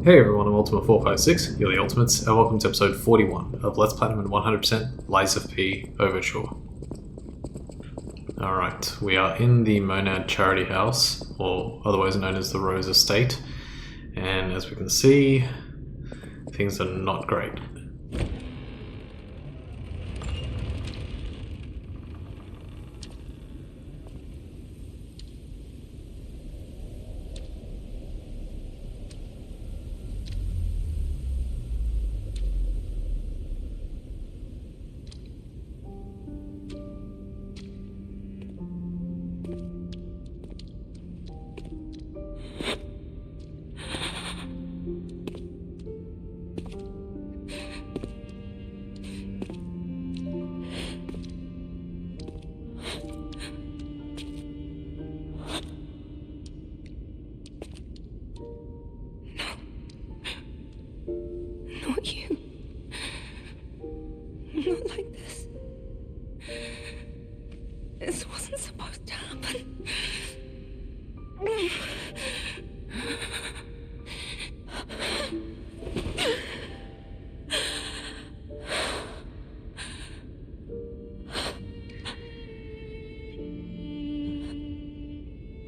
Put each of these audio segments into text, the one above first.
Hey everyone, I'm Ultima456, you're the Ultimates, and welcome to episode 41 of Let's Platinum and 100% Lies of P Overture. Alright, we are in the Monad Charity House, or otherwise known as the Rose Estate, and as we can see, things are not great. Not you. Not like this. This wasn't supposed to happen.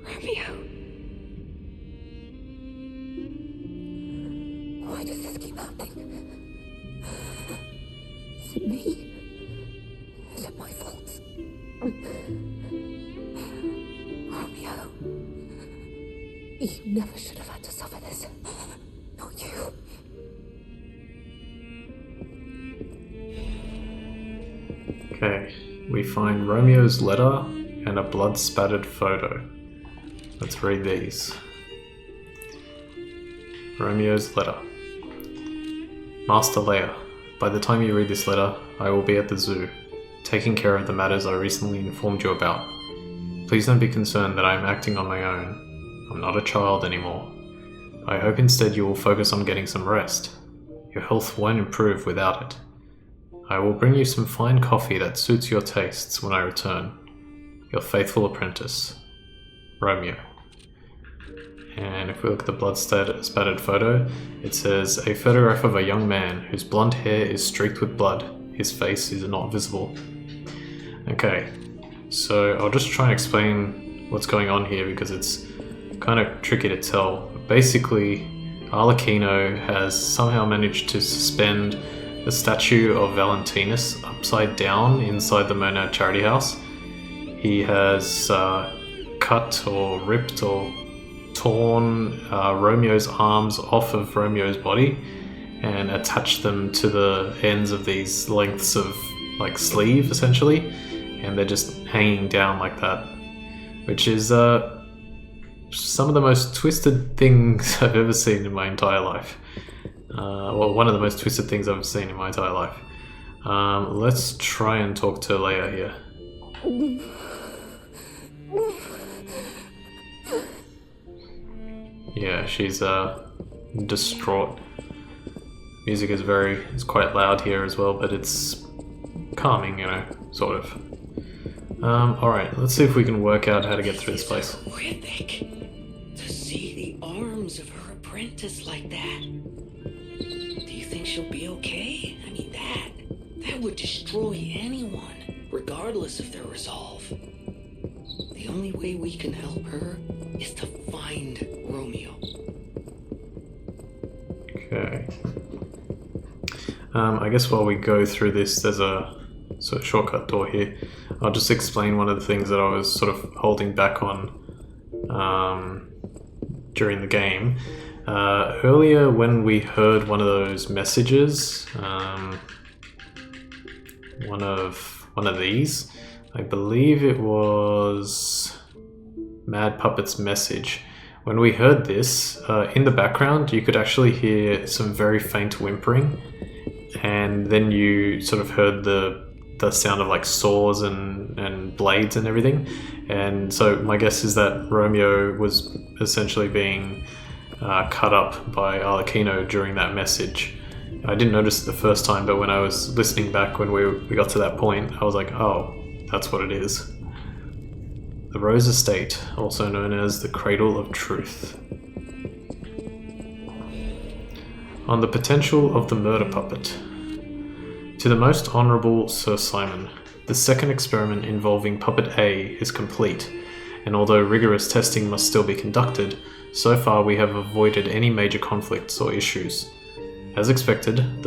Romeo. Why does this keep happening? Is it me? Is it my fault? Romeo. You never should have had to suffer this. Not you. Okay, we find Romeo's letter and a blood-spattered photo. Let's read these. Romeo's letter. Master Leia, by the time you read this letter, I will be at the zoo, taking care of the matters I recently informed you about. Please don't be concerned that I am acting on my own. I'm not a child anymore. I hope instead you will focus on getting some rest. Your health won't improve without it. I will bring you some fine coffee that suits your tastes when I return. Your faithful apprentice, Romeo. And if we look at the blood-spattered photo, it says, a photograph of a young man whose blonde hair is streaked with blood. His face is not visible. Okay, so I'll just try and explain what's going on here because it's kind of tricky to tell. Basically, Arlecchino has somehow managed to suspend the statue of Valentinus upside down inside the Monad Charity House. He has cut or ripped or torn Romeo's arms off of Romeo's body and attached them to the ends of these lengths of like sleeve essentially, and they're just hanging down like that, which is some of the most twisted things I've ever seen in my entire life. Well, one of the most twisted things I've seen in my entire life. Let's try and talk to Leia here. Yeah, she's distraught. Music is quite loud here as well, but it's calming, you know, sort of. Alright, let's see if we can work out how to get through this place. Horrific to see the arms of her apprentice like that. Do you think she'll be okay? I mean, that would destroy anyone, regardless of their resolve. The only way we can help her is to find Romeo. Okay. I guess while we go through this, there's a sort of shortcut door here. I'll just explain one of the things that I was sort of holding back on during the game. Earlier when we heard one of those messages, one of these, I believe it was Mad Puppet's message. When we heard this, in the background you could actually hear some very faint whimpering, and then you sort of heard the sound of like saws and blades and everything. And so my guess is that Romeo was essentially being cut up by Arlecchino during that message. I didn't notice it the first time, but when I was listening back when we got to that point, I was like, oh, that's what it is. The Rose Estate, also known as the Cradle of Truth. On the potential of the murder puppet. To the most honourable Sir Simon, the second experiment involving Puppet A is complete, and although rigorous testing must still be conducted, so far we have avoided any major conflicts or issues. As expected,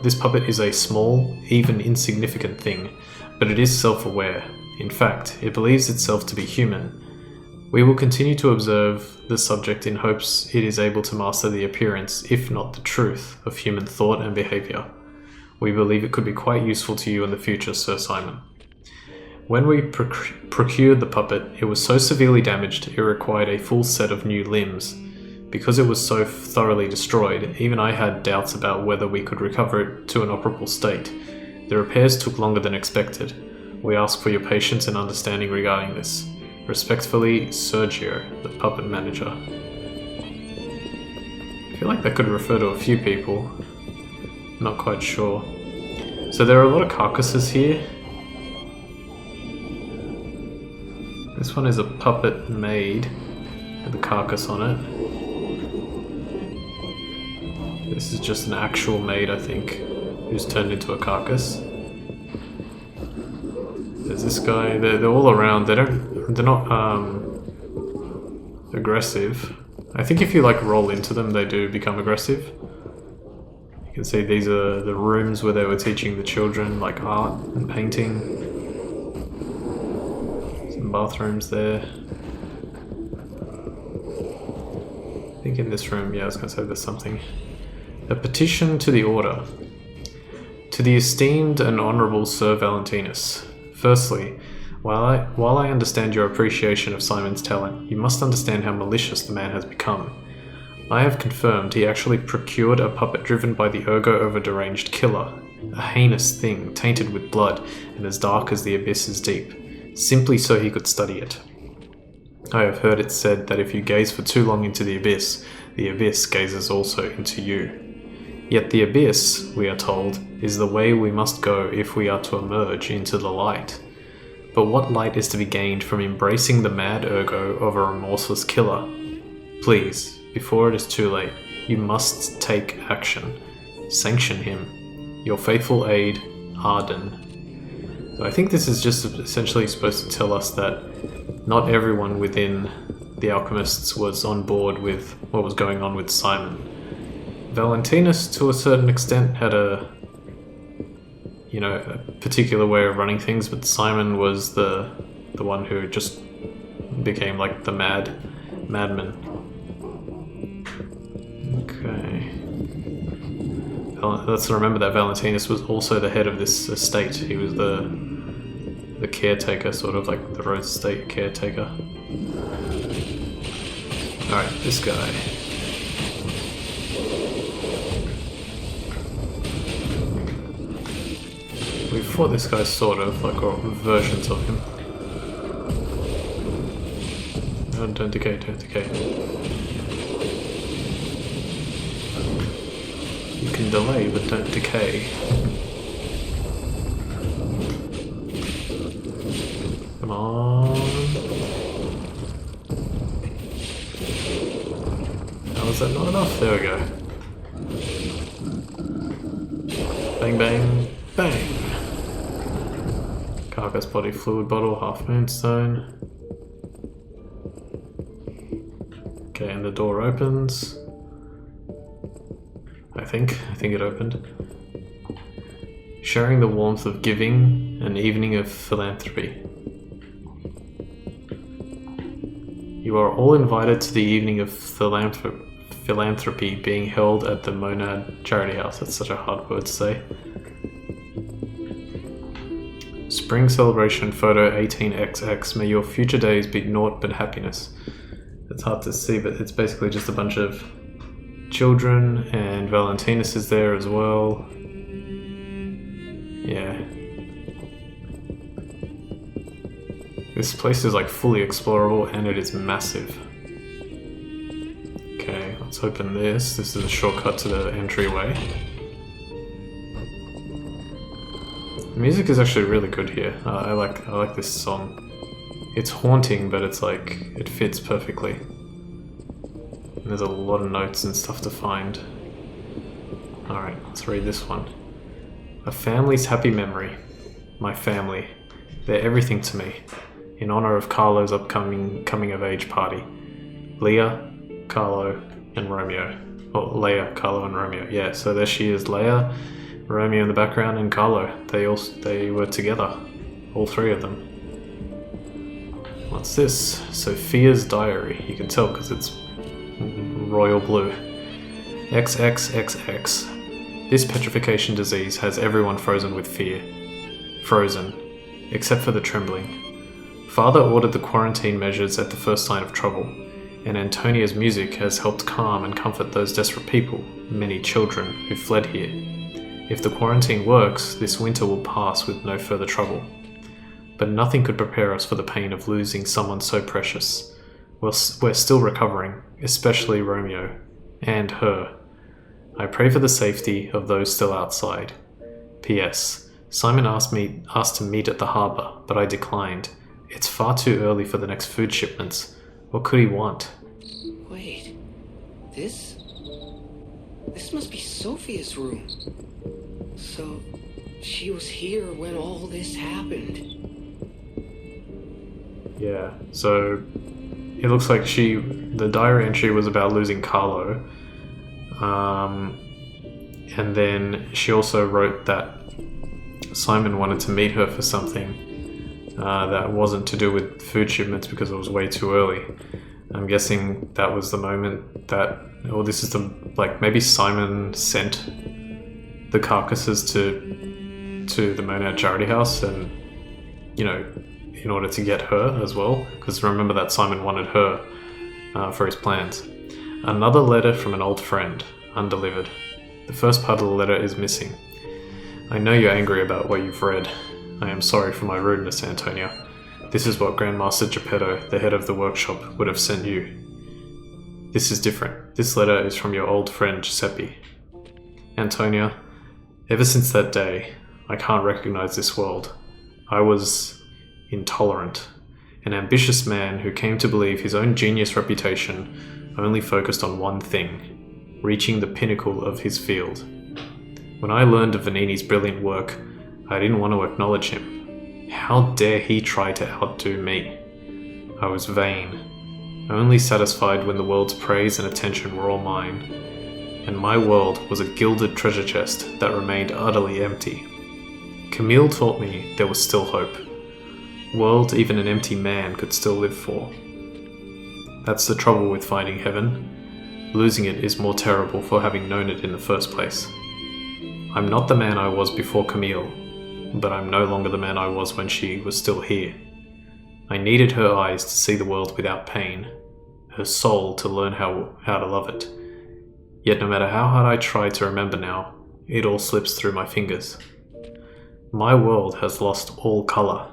this puppet is a small, even insignificant thing, but it is self-aware. In fact, it believes itself to be human. We will continue to observe the subject in hopes it is able to master the appearance, if not the truth, of human thought and behaviour. We believe it could be quite useful to you in the future, Sir Simon. When we procured the puppet, it was so severely damaged it required a full set of new limbs. Because it was so thoroughly destroyed, even I had doubts about whether we could recover it to an operable state. The repairs took longer than expected. We ask for your patience and understanding regarding this. Respectfully, Sergio, the puppet manager. I feel like that could refer to a few people. Not quite sure. So there are a lot of carcasses here. This one is a puppet made with a carcass on it. This is just an actual maid, I think, who's turned into a carcass. There's this guy. They're all around. They're not aggressive. I think if you like roll into them, they do become aggressive. You can see these are the rooms where they were teaching the children like art and painting. Some bathrooms there. I think in this room, yeah, I was going to say there's something. A petition to the order. To the esteemed and honourable Sir Valentinus. Firstly, while I understand your appreciation of Simon's talent, you must understand how malicious the man has become. I have confirmed he actually procured a puppet driven by the ergo of a deranged killer, a heinous thing tainted with blood and as dark as the abyss is deep, simply so he could study it. I have heard it said that if you gaze for too long into the abyss gazes also into you. Yet the abyss, we are told, is the way we must go if we are to emerge into the light. But what light is to be gained from embracing the mad ergo of a remorseless killer? Please, before it is too late, you must take action. Sanction him. Your faithful aide, Arden. So I think this is just essentially supposed to tell us that not everyone within the alchemists was on board with what was going on with Simon. Valentinus, to a certain extent, had a particular way of running things, but Simon was the one who just became like the madman. Okay. Let's remember that Valentinus was also the head of this estate. He was the caretaker, sort of like the Rose Estate caretaker. Alright, this guy. We fought this guy sort of, like, or versions of him. Oh, don't decay, don't decay. You can delay, but don't decay. Come on. How is that not enough? There we go. Bang, bang, bang. Carcass body fluid bottle, half moonstone. Okay, and the door opens. I think it opened. Sharing the warmth of giving, an evening of philanthropy. You are all invited to the evening of philanthropy being held at the Monad Charity House. That's such a hard word to say. Spring celebration photo 18XX. May your future days be naught but happiness. It's hard to see, but it's basically just a bunch of children, and Valentinus is there as well. Yeah. This place is like fully explorable and it is massive. Okay, let's open this. This is a shortcut to the entryway. The music is actually really good here. I like this song. It's haunting, but it's like, it fits perfectly. And there's a lot of notes and stuff to find. Alright, let's read this one. A family's happy memory. My family. They're everything to me. In honor of Carlo's upcoming coming-of-age party. Leah, Carlo, and Romeo. Oh, Leia, Carlo, and Romeo. Yeah, so there she is. Leia, Romeo in the background, and Carlo. They were together. All three of them. What's this? Sophia's diary. You can tell because it's royal blue. XXXX. This petrification disease has everyone frozen with fear. Frozen. Except for the trembling. Father ordered the quarantine measures at the first sign of trouble, and Antonia's music has helped calm and comfort those desperate people, many children, who fled here. If the quarantine works, this winter will pass with no further trouble. But nothing could prepare us for the pain of losing someone so precious. We're still recovering, especially Romeo, and her. I pray for the safety of those still outside. P.S. Simon asked to meet at the harbour, but I declined. It's far too early for the next food shipments. What could he want? Wait, this must be Sophia's room. So, she was here when all this happened. Yeah, so it looks like the diary entry was about losing Carlo. And then she also wrote that Simon wanted to meet her for something that wasn't to do with food shipments because it was way too early. I'm guessing that was the moment that, or this is maybe Simon sent the carcasses to the Monad charity house, and in order to get her as well, because remember that Simon wanted her for his plans. Another letter from an old friend, undelivered. The first part of the letter is missing. I know you're angry about what you've read. I am sorry for my rudeness, Antonia. This is what Grandmaster Geppetto, the head of the workshop, would have sent you. This is different. This letter is from your old friend Giuseppe. Antonia, ever since that day, I can't recognize this world. I was intolerant, an ambitious man who came to believe his own genius reputation only focused on one thing, reaching the pinnacle of his field. When I learned of Vanini's brilliant work, I didn't want to acknowledge him. How dare he try to outdo me? I was vain, only satisfied when the world's praise and attention were all mine, and my world was a gilded treasure chest that remained utterly empty. Camille taught me there was still hope. World even an empty man could still live for. That's the trouble with finding heaven. Losing it is more terrible for having known it in the first place. I'm not the man I was before Camille, but I'm no longer the man I was when she was still here. I needed her eyes to see the world without pain, her soul to learn how to love it. Yet no matter how hard I try to remember now, it all slips through my fingers. My world has lost all colour.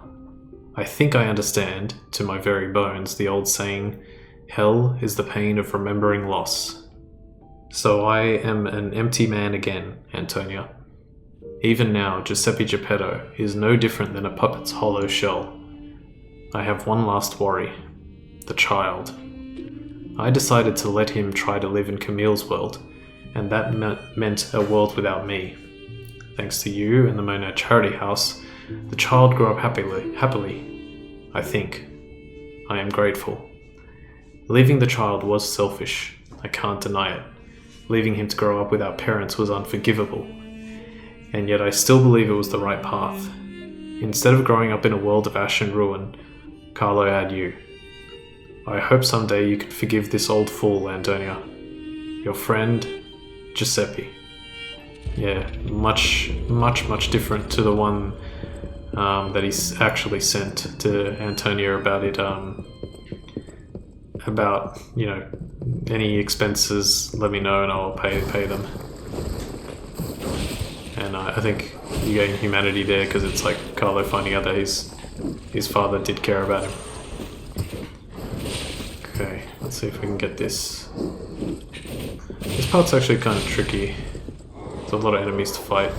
I think I understand, to my very bones, the old saying, hell is the pain of remembering loss. So I am an empty man again, Antonia. Even now, Giuseppe Geppetto is no different than a puppet's hollow shell. I have one last worry. The child. I decided to let him try to live in Camille's world, and that meant a world without me. Thanks to you and the Monad Charity House, the child grew up happily. I think. I am grateful. Leaving the child was selfish. I can't deny it. Leaving him to grow up without parents was unforgivable. And yet I still believe it was the right path. Instead of growing up in a world of ash and ruin, Carlo had you. I hope someday you can forgive this old fool, Antonia. Your friend, Giuseppe. Yeah, much different to the one that he's actually sent to Antonia about it, about, any expenses, let me know and I'll pay them. And I think you gain humanity there because it's like Carlo finding out that his father did care about him. Okay, let's see if we can get this. This part's actually kind of tricky. There's a lot of enemies to fight.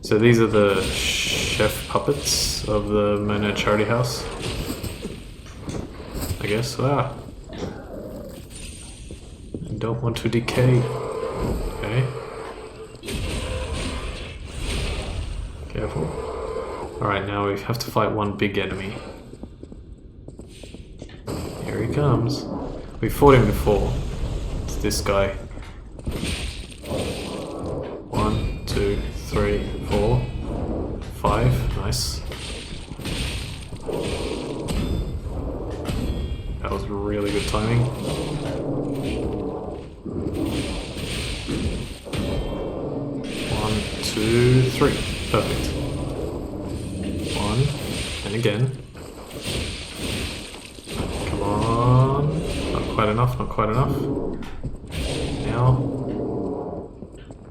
So these are the chef puppets of the Monad Charity House, I guess. I don't want to decay. Okay. Alright, now we have to fight one big enemy. Here he comes. We fought him before. It's this guy. 1, 2, 3, 4, 5. Nice. That was really good timing. 1, 2, 3. Perfect. 1, and again. Come on. Not quite enough, not quite enough. Now.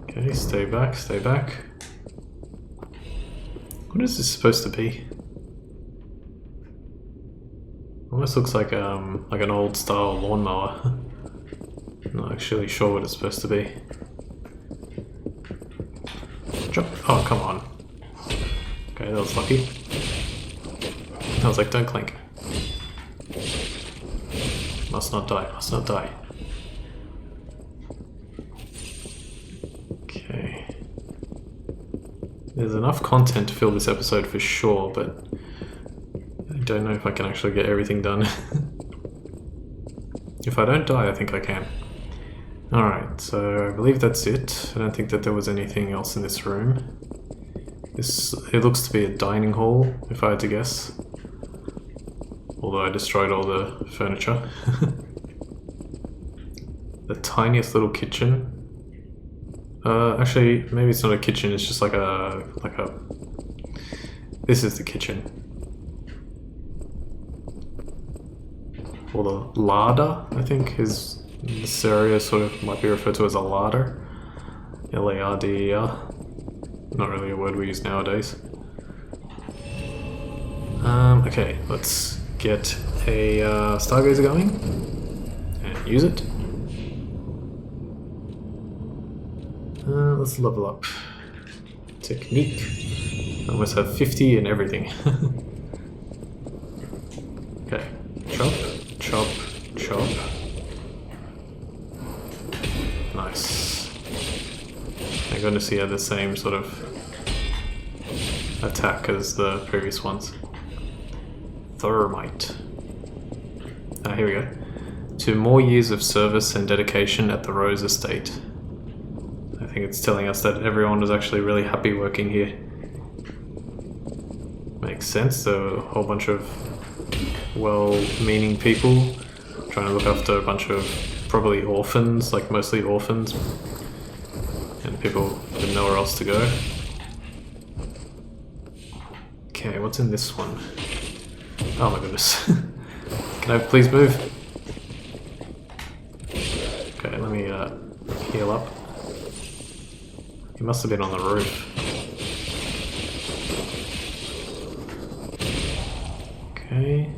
Okay, stay back, stay back. What is this supposed to be? Almost looks like an old style lawnmower. I'm not actually sure what it's supposed to be. Jump! Oh, come on. Okay, that was lucky. I was like, don't clink. Must not die, must not die. Okay. There's enough content to fill this episode for sure, but I don't know if I can actually get everything done. If I don't die, I think I can. Alright, so I believe that's it. I don't think that there was anything else in this room. It looks to be a dining hall, if I had to guess. Although I destroyed all the furniture. The tiniest little kitchen. Actually, maybe it's not a kitchen, it's just like a... This is the kitchen. Or the larder, I think, is... This area sort of might be referred to as a larder. L-A-R-D-E-R. Not really a word we use nowadays. Okay, let's get a stargazer going and use it. Let's level up. Technique. I almost have 50 and everything. Okay, chop, chop, chop. Nice. I'm going to see the same sort of attack as the previous ones. Thermite. Here we go. To more years of service and dedication at the Rose Estate. I think it's telling us that everyone was actually really happy working here. Makes sense, there were a whole bunch of well-meaning people trying to look after a bunch of probably orphans, like mostly orphans, and people with nowhere else to go. Okay, what's in this one? Oh my goodness. Can I please move? Okay, let me heal up. He must have been on the roof. Okay.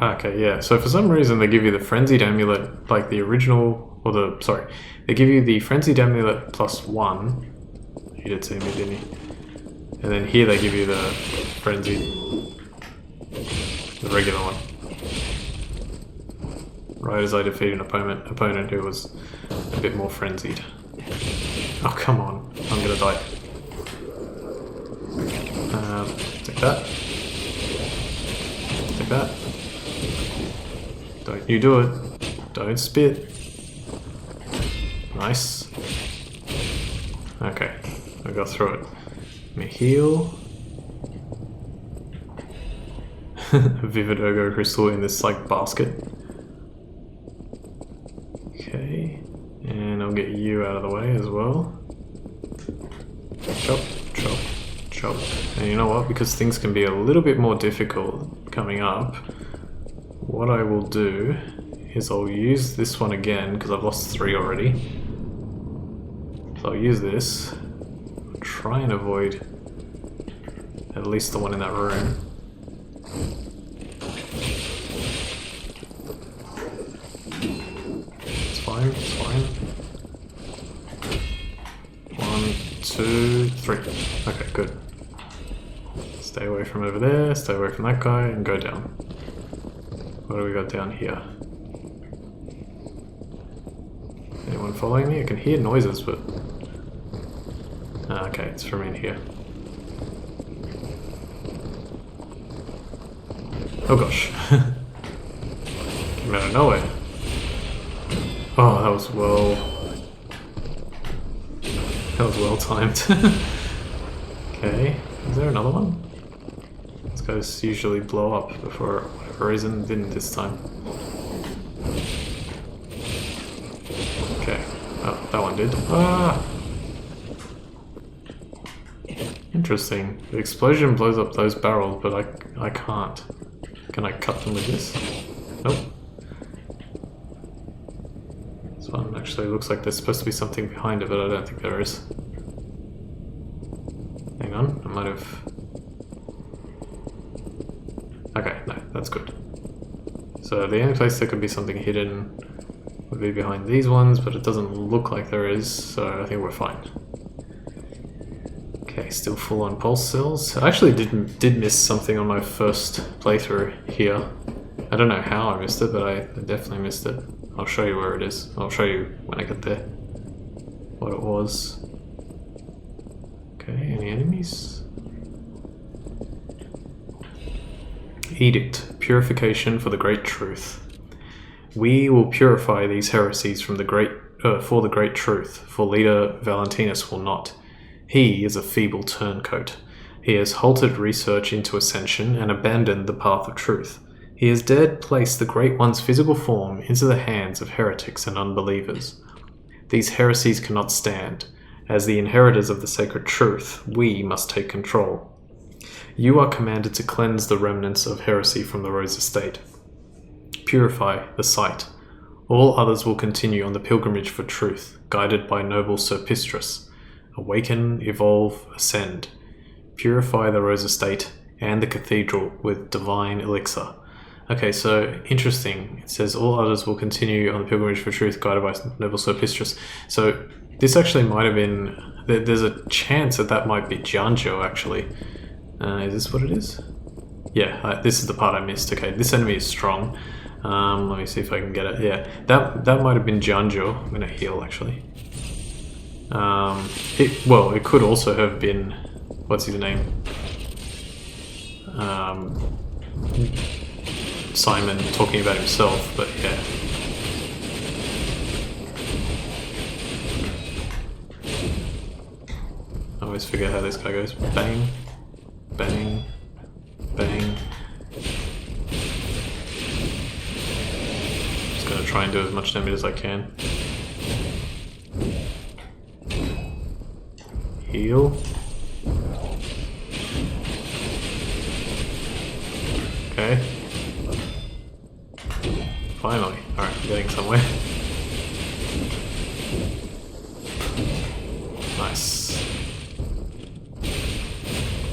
Okay, yeah, so for some reason they give you the Frenzied Amulet, like the original, or the, sorry, they give you the Frenzied Amulet +1. You did see me, didn't you? And then here they give you the Frenzied, the regular one. Right as I defeat an opponent who was a bit more frenzied. Oh, come on, I'm gonna die. Take that. Take that. Don't you do it. Don't spit. Nice. Okay, I got through it. Let me heal. Vivid Ergo Crystal in this like basket. Okay, and I'll get you out of the way as well. Chop, chop, chop. And you know what, because things can be a little bit more difficult coming up, what I will do is I'll use this one again, because I've lost 3 already. So I'll use this, try and avoid at least the one in that room. It's fine, it's fine. 1, 2, 3. Okay, good. Stay away from over there, stay away from that guy, and go down. What do we got down here? anyone following me? I can hear noises, but... okay, it's from in here. Oh gosh. Came out of nowhere. Oh, that was well... That was well timed. Okay, is there another one? These guys usually blow up for whatever reason, didn't this time. Okay, oh, that one did. Ah! Interesting. The explosion blows up those barrels, but I can't. Can I cut them with this? Nope. This one actually looks like there's supposed to be something behind it, but I don't think there is. Hang on, I might have... Okay, no, that's good. So the only place there could be something hidden would be behind these ones, but it doesn't look like there is, so I think we're fine. Okay, still full on pulse cells. I actually did miss something on my first playthrough here. I don't know how I missed it, but I definitely missed it. I'll show you where it is. I'll show you when I get there what it was. Okay, any enemies? Edict, purification for the great truth. We will purify these heresies from for the great truth, for leader Valentinus will not. He is a feeble turncoat. He has halted research into ascension and abandoned the path of truth. He has dared place the Great One's physical form into the hands of heretics and unbelievers. These heresies cannot stand. As the inheritors of the sacred truth, we must take control. You are commanded to cleanse the remnants of heresy from the Rose Estate. Purify the site. All others will continue on the pilgrimage for truth, guided by noble Sir Pistrus. Awaken, evolve, ascend. Purify the Rose Estate and the cathedral with divine elixir. Okay, so interesting. It says all others will continue on the pilgrimage for truth, guided by noble Sir Pistrus. So this actually might have been... There's a chance that might be Giangio, actually. Is this what it is? Yeah, this is the part I missed. Okay, this enemy is strong. Let me see if I can get it. Yeah, that might have been Giangio. I'm going to heal, actually. It could also have been... What's his name? Simon talking about himself, but yeah. I always forget how this guy goes. Bang, bang, bang. Just gonna try and do as much damage as I can. Heal. Okay. Finally. Alright, I'm getting somewhere. Nice.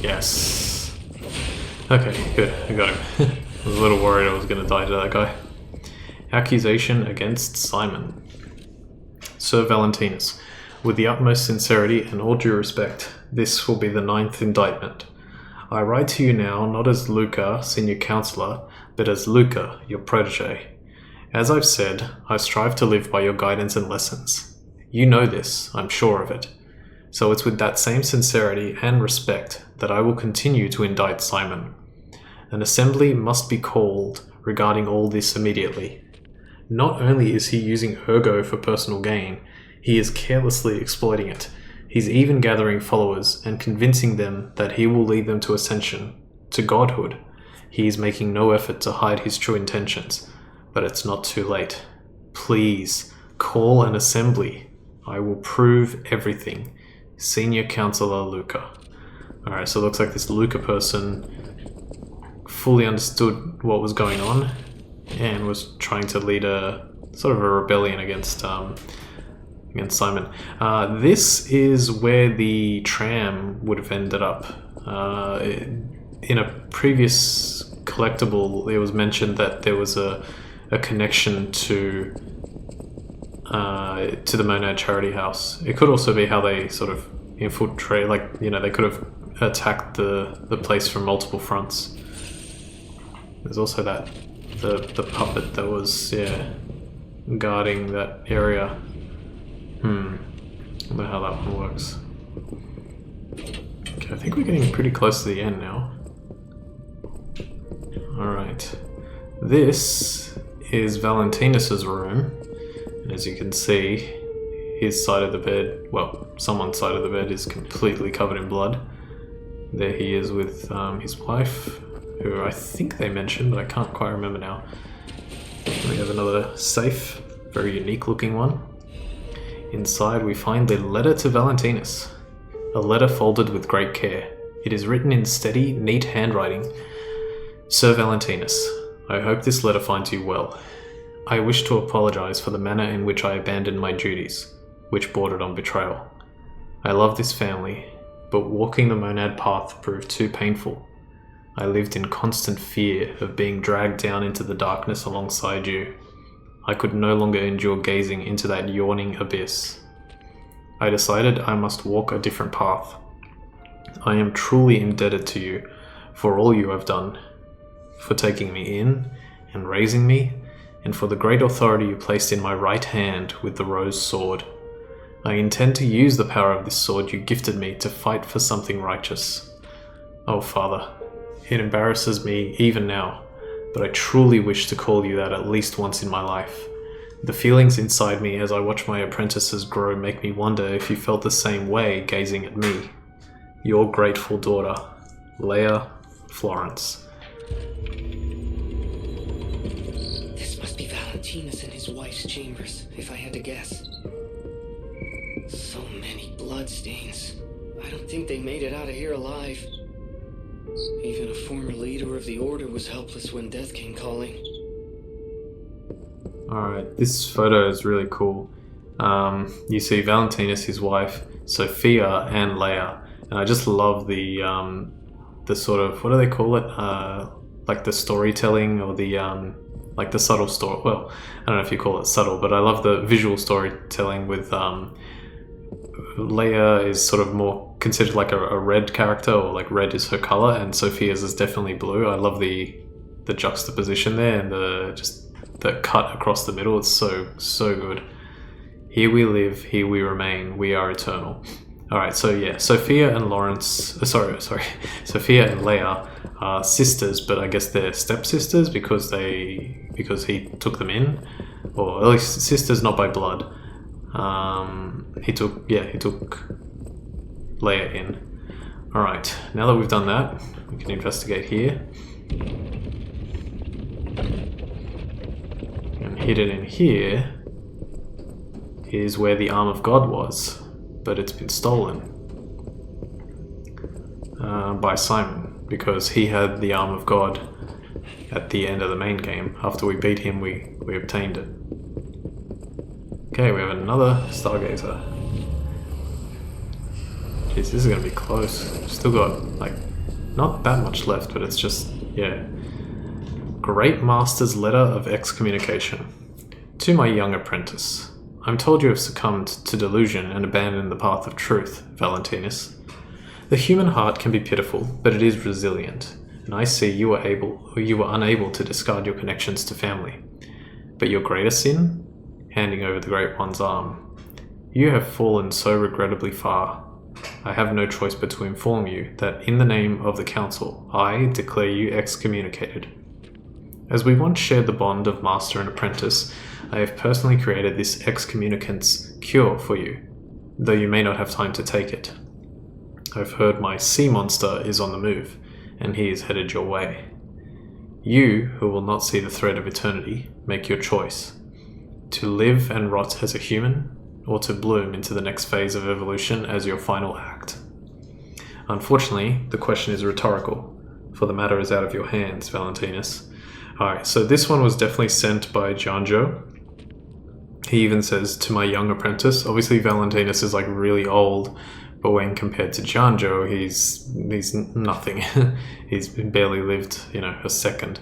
Yes. Okay, good. I got him. I was a little worried I was going to die to that guy. Accusation against Simon. Sir Valentinus, with the utmost sincerity and all due respect, this will be the 9th indictment. I write to you now not as Luca, senior counselor, but as Luca, your protege. As I've said, I strive to live by your guidance and lessons. You know this, I'm sure of it. So it's with that same sincerity and respect that I will continue to indict Simon. An assembly must be called regarding all this immediately. Not only is he using Ergo for personal gain, he is carelessly exploiting it. He's even gathering followers and convincing them that he will lead them to ascension, to godhood. He is making no effort to hide his true intentions. But it's not too late. Please, call an assembly. I will prove everything. Senior Counselor Luca. Alright, so it looks like this Luca person fully understood what was going on and was trying to lead a sort of a rebellion against Simon. This is where the tram would have ended up. In a previous collectible, it was mentioned that there was a connection to the Monad Charity House. It could also be how they sort of infiltrate, like, you know, they could have attacked the place from multiple fronts. There's also the puppet that was, yeah, guarding that area. I wonder how that one works. Okay, I think we're getting pretty close to the end now. Alright. This is Valentinus's room. And as you can see, his side of the bed, well, someone's side of the bed is completely covered in blood. There he is with his wife, who I think they mentioned, but I can't quite remember now. We have another safe, very unique looking one. Inside we find a letter to Valentinus. A letter folded with great care. It is written in steady, neat handwriting. Sir Valentinus, I hope this letter finds you well. I wish to apologize for the manner in which I abandoned my duties, which bordered on betrayal. I love this family, but walking the monad path proved too painful. I lived in constant fear of being dragged down into the darkness alongside you. I could no longer endure gazing into that yawning abyss. I decided I must walk a different path. I am truly indebted to you for all you have done, for taking me in and raising me, and for the great authority you placed in my right hand with the rose sword. I intend to use the power of this sword you gifted me to fight for something righteous. Oh, Father, it embarrasses me even now, but I truly wish to call you that at least once in my life. The feelings inside me as I watch my apprentices grow make me wonder if you felt the same way gazing at me. Your grateful daughter, Leia Florence. This must be Valentinus and his wife's chambers, if I had to guess. So many bloodstains. I don't think they made it out of here alive. Even a former leader of the Order was helpless when death came calling. Alright, this photo is really cool. You see Valentinus, his wife, Sophia, and Leia. And I just love the sort of, what do they call it? Like the storytelling or the, like the subtle story. Well, I don't know if you call it subtle, but I love the visual storytelling with, Leia is sort of more considered like a red character, or like red is her color, and Sophia's is definitely blue. I love the juxtaposition there and the cut across the middle. It's so good. Here we live, here we remain, we are eternal. Alright, so yeah, Sophia and Sophia and Leia are sisters, but I guess they're stepsisters because he took them in, or at least sisters not by blood. He took Leia in. Alright, now that we've done that, we can investigate here. And hidden in here is where the arm of God was, but it's been stolen by Simon, because he had the arm of God at the end of the main game. After we beat him, we obtained it. Okay, we have another Stargazer. Jeez, this is gonna be close. Still got, like, not that much left, but it's just, yeah. Great Master's Letter of Excommunication. To my young apprentice, I'm told you have succumbed to delusion and abandoned the path of truth, Valentinus. The human heart can be pitiful, but it is resilient, and I see you were unable to discard your connections to family. But your greater sin? Handing over the Great One's arm. You have fallen so regrettably far. I have no choice but to inform you that in the name of the Council, I declare you excommunicated. As we once shared the bond of master and apprentice, I have personally created this excommunicant's cure for you, though you may not have time to take it. I've heard my sea monster is on the move, and he is headed your way. You, who will not see the thread of eternity, make your choice. To live and rot as a human, or to bloom into the next phase of evolution as your final act. Unfortunately, the question is rhetorical, for the matter is out of your hands, Valentinus. Alright, so this one was definitely sent by Janjo. He even says, to my young apprentice. Obviously Valentinus is like really old, but when compared to Janjo, he's nothing. He's barely lived, a second.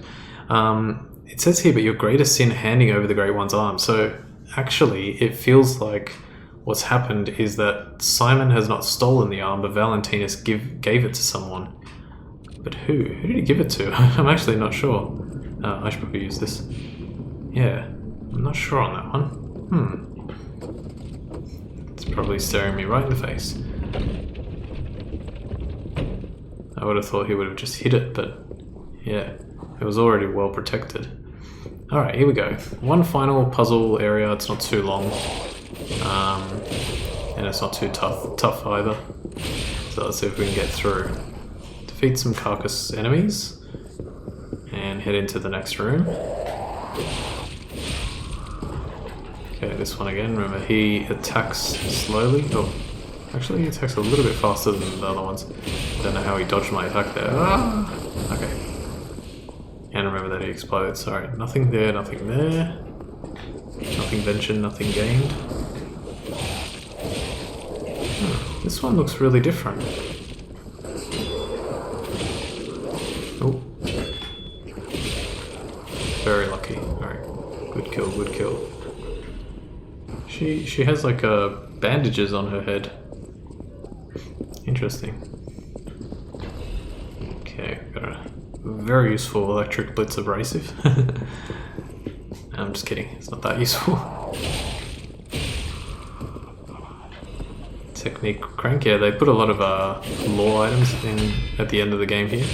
It says here, but your greatest sin handing over the Great One's arm. So actually, it feels like what's happened is that Simon has not stolen the arm, but Valentinus gave it to someone. But who? Who did he give it to? I'm actually not sure. I should probably use this. Yeah, I'm not sure on that one. probably staring me right in the face. I would have thought he would have just hit it, but yeah, it was already well protected. Alright, here we go. One final puzzle area. It's not too long. And it's not too tough either. So let's see if we can get through. Defeat some carcass enemies. And head into the next room. Okay, this one again. Remember, he attacks slowly. Oh, actually he attacks a little bit faster than the other ones. Don't know how he dodged my attack there. Ah! Okay. And remember that he explodes. Alright, nothing there, nothing there. Nothing ventured, nothing gained. This one looks really different. Oh. Very lucky. Alright. Good kill, good kill. She has like bandages on her head. Interesting. Okay, got a very useful electric blitz abrasive. I'm just kidding, it's not that useful. Technique crank, yeah, they put a lot of lore items in at the end of the game here,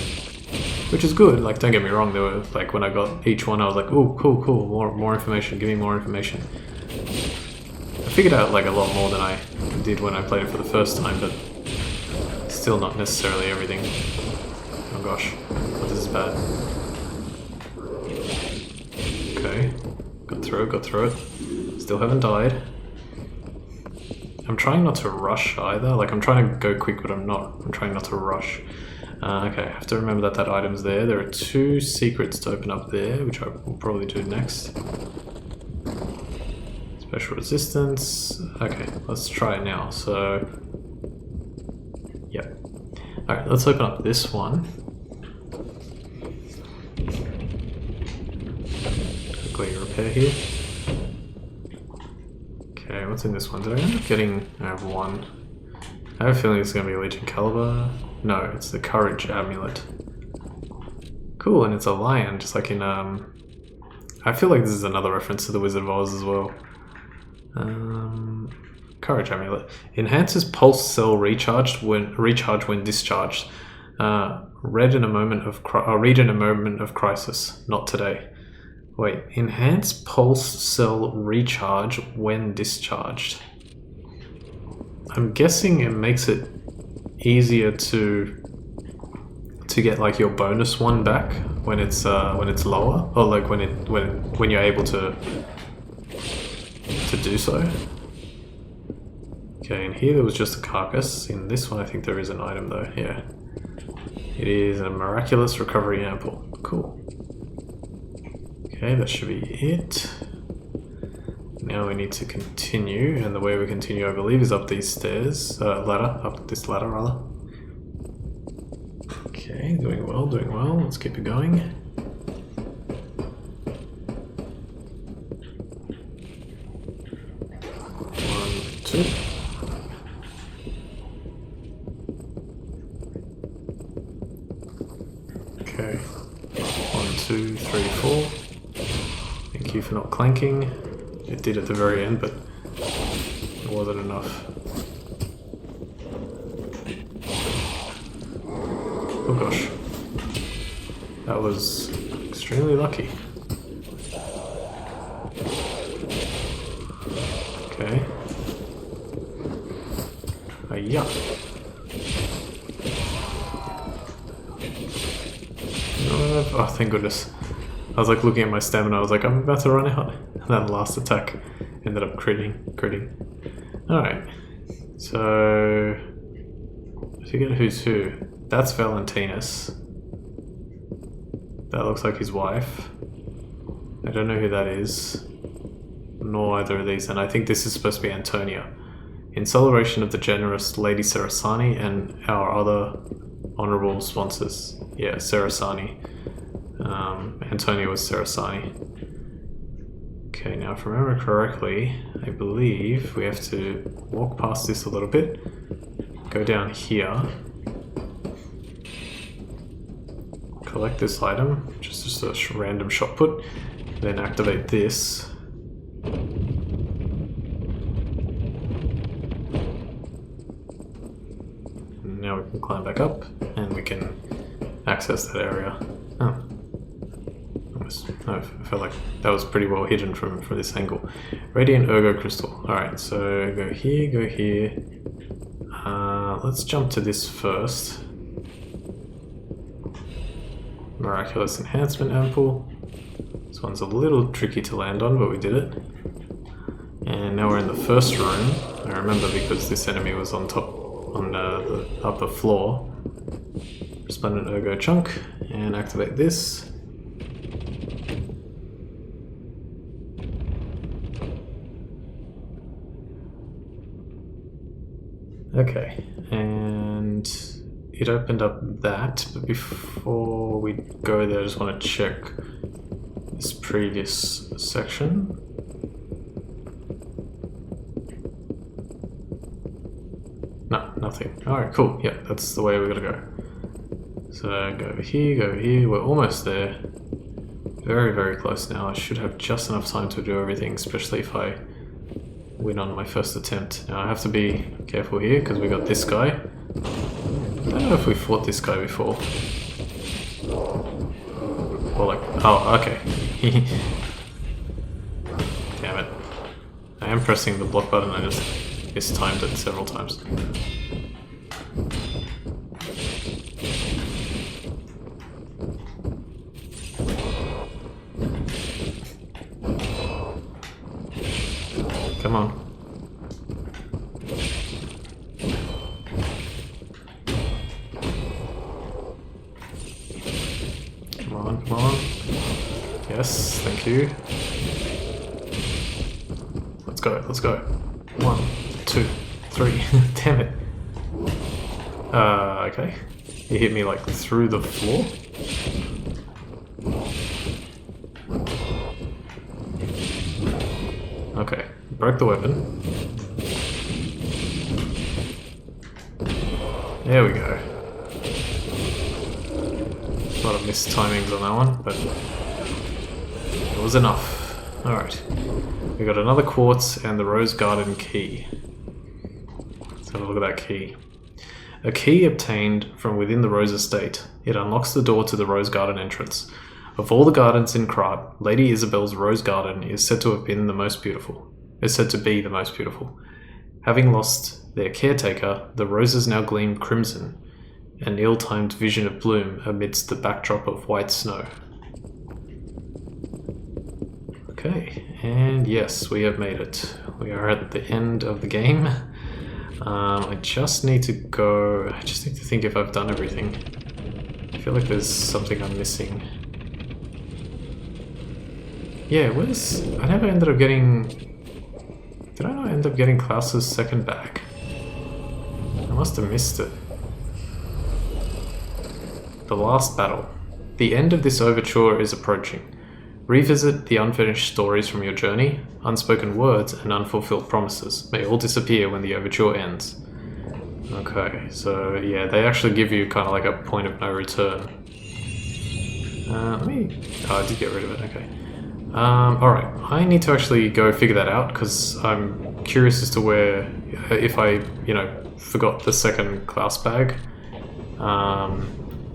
which is good. Like, don't get me wrong, there were like when I got each one, I was like, oh, cool, more information, give me more information. I figured out like a lot more than I did when I played it for the first time, but still not necessarily everything. Oh gosh, this is bad. Okay, got through it. Still haven't died. I'm trying not to rush either. Like, I'm trying to go quick, but I'm not. I'm trying not to rush. Okay, I have to remember that item's there. There are 2 secrets to open up there, which I will probably do next. Special resistance. Okay, let's try it now. So, yep. Alright, let's open up this one. Quickly repair here. Okay, what's in this one? Did I end up getting... I have one. I have a feeling it's going to be a Legion Caliber. No, it's the Courage Amulet. Cool, and it's a lion, just like in... I feel like this is another reference to the Wizard of Oz as well. Courage Amulet. Enhances pulse cell recharge when discharged. Read in a moment of crisis. Not today. Wait, enhance pulse cell recharge when discharged. I'm guessing it makes it easier to get like your bonus one back when it's lower, or like when you're able to do so. Okay, and here there was just a carcass. In this one I think there is an item though, yeah. It is a miraculous recovery ample. Cool. Okay, that should be it. Now we need to continue, and the way we continue, I believe, is up these stairs, up this ladder rather. Okay, doing well, let's keep it going. 1, 2. Okay, 1, 2, 3, 4. Thank you for not clanking. It did at the very end, but it wasn't enough. Oh gosh. That was extremely lucky. Okay. Yeah. Oh, thank goodness. I was like looking at my stamina, I was like, I'm about to run out. And that last attack ended up critting. Alright. So... I forget who's who. That's Valentinus. That looks like his wife. I don't know who that is. Nor either of these, and I think this is supposed to be Antonia. In celebration of the generous Lady Sarasani and our other honourable sponsors. Yeah, Sarasani. Antonia was Sarasani. Okay, now if I remember correctly, I believe we have to walk past this a little bit, go down here, collect this item, just a random shot put, then activate this. we'll climb back up, and we can access that area. Oh. I felt like that was pretty well hidden from this angle. Radiant Ergo Crystal. Alright, so go here, go here. Let's jump to this first. Miraculous Enhancement Ampoule. This one's a little tricky to land on, but we did it. And now we're in the first room. I remember because this enemy was on top, on the upper floor. Resplendent Ergo Chunk, and activate this. Okay, and it opened up that, but before we go there I just want to check this previous section. No, nothing. Alright, cool. Yeah, that's the way we gotta go. So go over here, we're almost there. Very, very close now. I should have just enough time to do everything, especially if I win on my first attempt. Now I have to be careful here because we got this guy. I don't know if we fought this guy before. Or like, oh, okay. Damn it. I am pressing the block button, I just mistimed it several times. Come on. Come on, come on. Yes, thank you. Let's go, let's go. 1, 2, 3. Damn it. Okay. He hit me like through the floor. Okay. Broke the weapon. There we go. A lot of missed timings on that one, but it was enough. Alright. We got another quartz and the Rose Garden key. Let's have a look at that key. A key obtained from within the Rose Estate. It unlocks the door to the Rose Garden entrance. Of all the gardens in Krark, Lady Isabel's Rose Garden is said to have been the most beautiful. Is said to be the most beautiful. Having lost their caretaker, the roses now gleam crimson, an ill-timed vision of bloom amidst the backdrop of white snow. Okay, and yes, we have made it. We are at the end of the game. I just need to go... I just need to think if I've done everything. I feel like there's something I'm missing. Yeah, where's... I never ended up getting... Did I not end up getting Klaus's second bag? I must have missed it. The last battle. The end of this overture is approaching. Revisit the unfinished stories from your journey. Unspoken words and unfulfilled promises may all disappear when the overture ends. Okay, so yeah, they actually give you kind of like a point of no return. Let me... Oh, I did get rid of it, okay. Alright, I need to actually go figure that out because I'm curious as to where, if I, you know, forgot the second Klaus bag.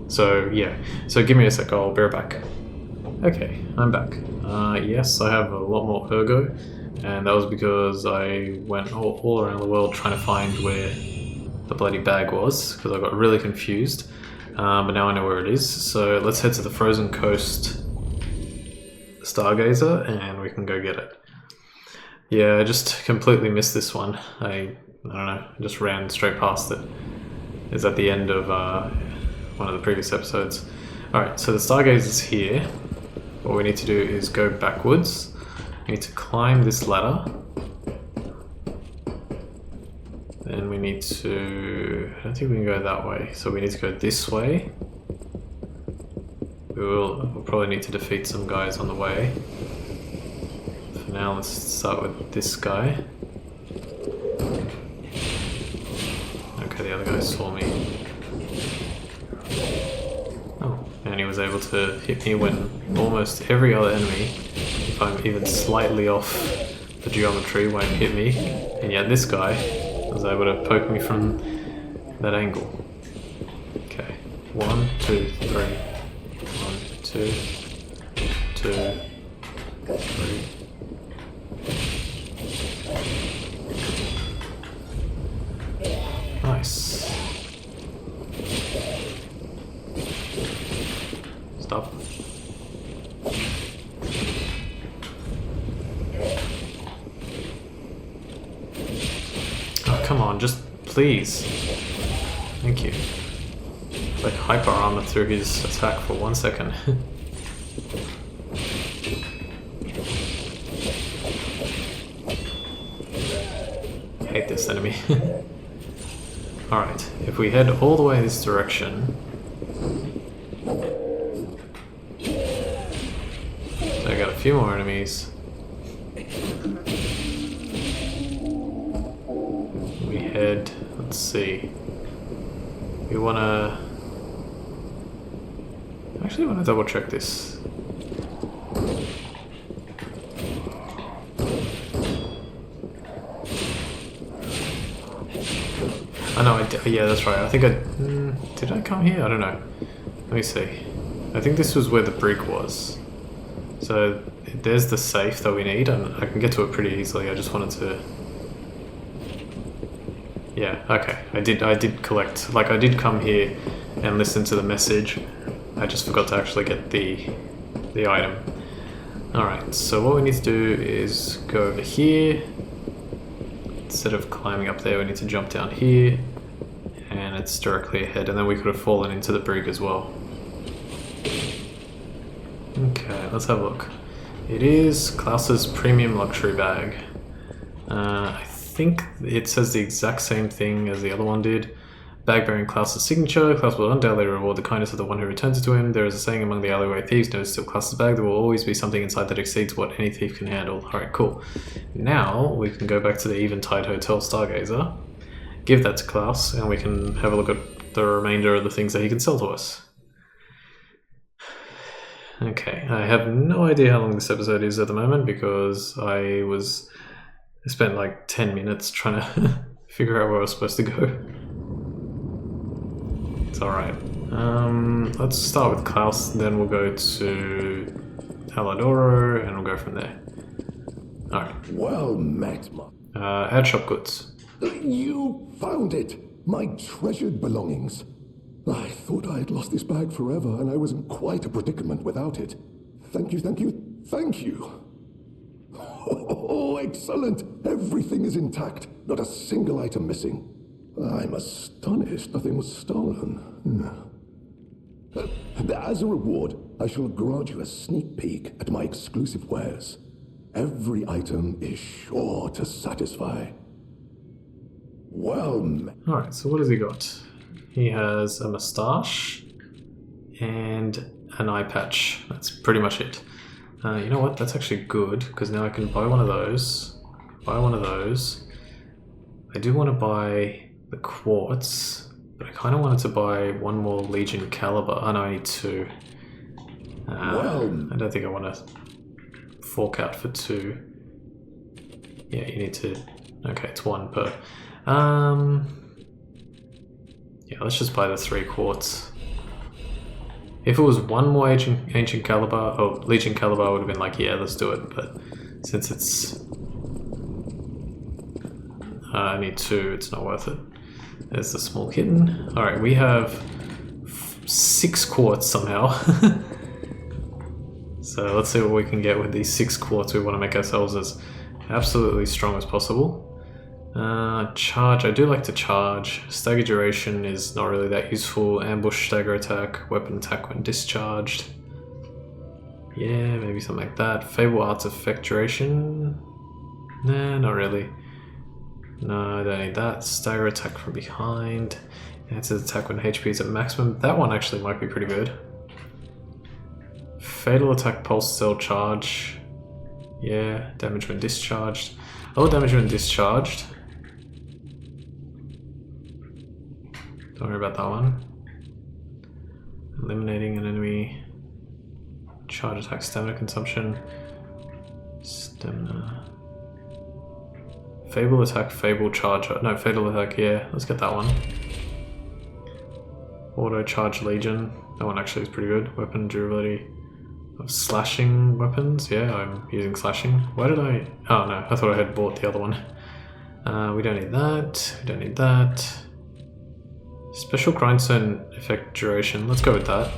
So yeah, so give me a sec, I'll be right back. Okay, I'm back. Yes, I have a lot more Ergo, and that was because I went all around the world trying to find where the bloody bag was, because I got really confused. But now I know where it is, so let's head to the Frozen Coast Stargazer and we can go get it. Yeah, I just completely missed this one. I don't know, I just ran straight past it. It's at the end of one of the previous episodes. Alright, so the Stargazer's here. What we need to do is go backwards. We need to climb this ladder. Then we need to... I don't think we can go that way, so we need to go this way. We'll probably need to defeat some guys on the way. For now, let's start with this guy. Okay, the other guy saw me. Oh, and he was able to hit me when almost every other enemy, if I'm even slightly off the geometry, won't hit me. And yet this guy was able to poke me from that angle. 1, 2, 3. 1, 2, 2, 3. Nice. Stop. Oh, come on, just please. Thank you. Like hyper armor through his attack for 1 second. Hate this enemy. Alright, if we head all the way in this direction. So I got a few more enemies. We head, let's see. We wanna... I actually wanna double check this. I know, yeah, that's right. I think did I come here? I don't know. Let me see. I think this was where the brig was. So there's the safe that we need, and I can get to it pretty easily. I just wanted to... Yeah, okay. I did collect... Like, I did come here and listen to the message. I just forgot to actually get the item. Alright, so what we need to do is go over here. Instead of climbing up there, we need to jump down here, and it's directly ahead, and then we could have fallen into the brig as well. Okay, let's have a look. It is Klaus's premium luxury bag. I think it says the exact same thing as the other one did. Bag bearing Klaus's signature. Klaus will undoubtedly reward the kindness of the one who returns it to him. There is a saying among the alleyway thieves, no steal Klaus's bag. There will always be something inside that exceeds what any thief can handle. Alright, cool. Now we can go back to the Eventide Hotel Stargazer, give that to Klaus, and we can have a look at the remainder of the things that he can sell to us. Okay, I have no idea how long this episode is at the moment because I spent like 10 minutes trying to figure out where I was supposed to go. It's alright. Let's start with Klaus, then we'll go to Aladoro, and we'll go from there. Alright. Well met, ad shop goods. You found it! My treasured belongings. I thought I had lost this bag forever, and I was in quite a predicament without it. Thank you, thank you, thank you! Oh, excellent! Everything is intact, not a single item missing. I'm astonished nothing was stolen. As a reward, I shall grant you a sneak peek at my exclusive wares. Every item is sure to satisfy. Well met. Alright, so what has he got? He has a moustache and an eye patch. That's pretty much it. You know what? That's actually good, because now I can buy one of those. Buy one of those. I do want to buy the quartz, but I kind of wanted to buy one more Legion caliber. Oh no, I need two. I don't think I want to fork out for two. Yeah, you need to... Okay, it's one per. Yeah, let's just buy the 3 quartz. If it was one more ancient caliber, or Legion caliber, I would have been like, yeah, let's do it. But since it's... I need 2, it's not worth it. There's the small kitten. Alright, we have 6 quartz somehow. So let's see what we can get with these 6 quartz. We want to make ourselves as absolutely strong as possible. Charge, I do like to charge. Stagger duration is not really that useful. Ambush, stagger attack, weapon attack when discharged. Yeah, maybe something like that. Fable arts effect duration. Nah, not really. No, I don't need that. Stagger attack from behind. Answer attack when HP is at maximum. That one actually might be pretty good. Fatal attack pulse cell charge. Yeah, damage when discharged. Oh, damage when discharged. Don't worry about that one. Eliminating an enemy. Charge attack, stamina consumption. Stamina. Fable attack, fable charger. No, fatal attack, yeah. Let's get that one. Auto Charge Legion. That one actually is pretty good. Weapon durability of slashing weapons. Yeah, I'm using slashing. Why did I... Oh no, I thought I had bought the other one. We don't need that. We don't need that. Special grindstone effect duration. Let's go with that.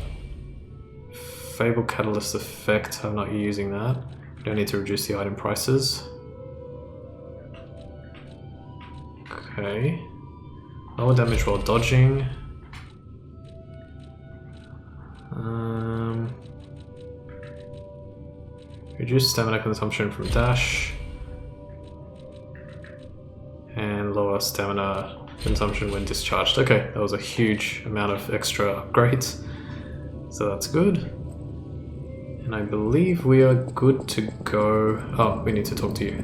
Fable Catalyst effect. I'm not using that. We don't need to reduce the item prices. Okay. Lower damage while dodging. Reduce stamina consumption from dash. And lower stamina consumption when discharged. Okay, that was a huge amount of extra upgrades. So that's good. And I believe we are good to go. Oh, we need to talk to you.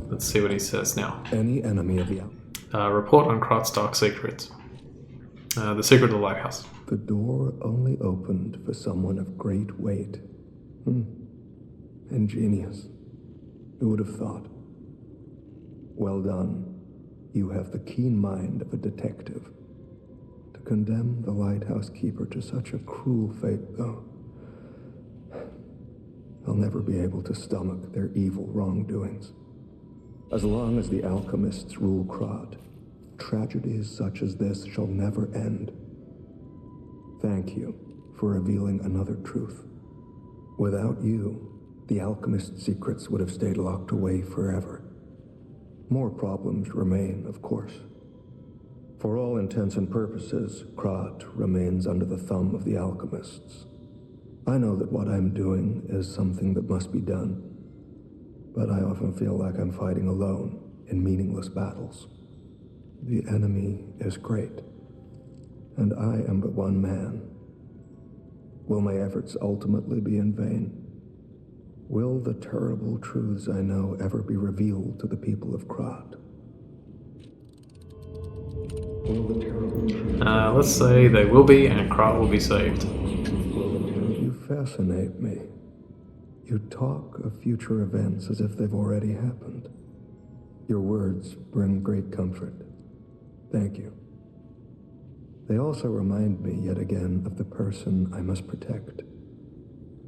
Let's see what he says now. Any enemy of the Report on Krat's dark secrets. The secret of the lighthouse. The door only opened for someone of great weight. Ingenious. Who would have thought? Well done. You have the keen mind of a detective. To condemn the lighthouse keeper to such a cruel fate, though, I'll never be able to stomach their evil wrongdoings. As long as the alchemists rule Krat, tragedies such as this shall never end. Thank you for revealing another truth. Without you, the alchemist's secrets would have stayed locked away forever. More problems remain, of course. For all intents and purposes, Krat remains under the thumb of the alchemists. I know that what I'm doing is something that must be done, but I often feel like I'm fighting alone in meaningless battles. The enemy is great, and I am but one man. Will my efforts ultimately be in vain? Will the terrible truths I know ever be revealed to the people of Krat? Will the terrible truths... Let's say they will be, and Krat will be saved. You fascinate me. You talk of future events as if they've already happened. Your words bring great comfort. Thank you. They also remind me yet again of the person I must protect.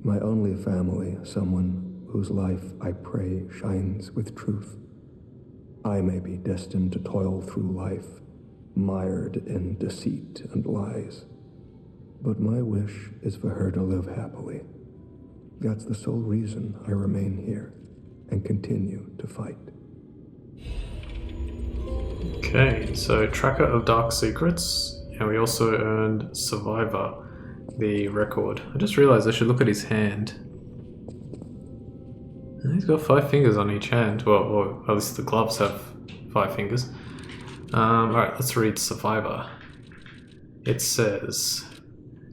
My only family, someone whose life I pray shines with truth. I may be destined to toil through life, mired in deceit and lies. But my wish is for her to live happily. That's the sole reason I remain here and continue to fight. Okay, so Tracker of Dark Secrets, and we also earned Survivor, the record. I just realized I should look at his hand. He's got 5 fingers on each hand. Well, or at least the gloves have 5 fingers. Alright, let's read Survivor. It says,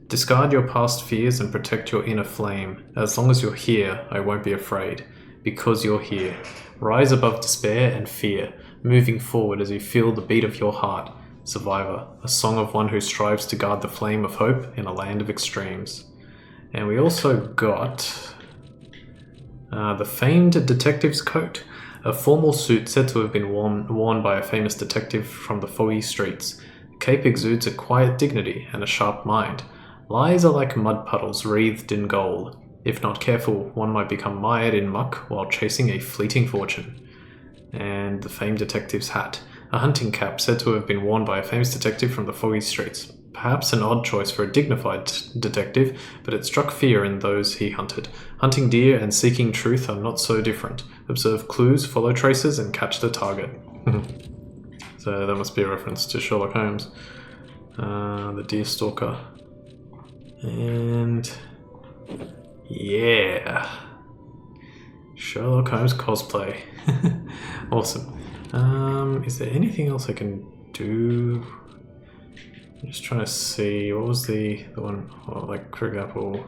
discard your past fears and protect your inner flame. As long as you're here, I won't be afraid. Because you're here. Rise above despair and fear, moving forward as you feel the beat of your heart. Survivor, a song of one who strives to guard the flame of hope in a land of extremes. And we also got the famed detective's coat, a formal suit said to have been worn by a famous detective from the foggy streets. The cape exudes a quiet dignity and a sharp mind. Lies are like mud puddles wreathed in gold. If not careful, one might become mired in muck while chasing a fleeting fortune. And the famed detective's hat, a hunting cap said to have been worn by a famous detective from the foggy streets. Perhaps an odd choice for a dignified detective, but it struck fear in those he hunted. Hunting deer and seeking truth are not so different. Observe clues, follow traces, and catch the target. So that must be a reference to Sherlock Holmes. The deer stalker. And... yeah. Sherlock Holmes cosplay. Awesome. Is there anything else I can do? I'm just trying to see, what was the one, oh, like for example,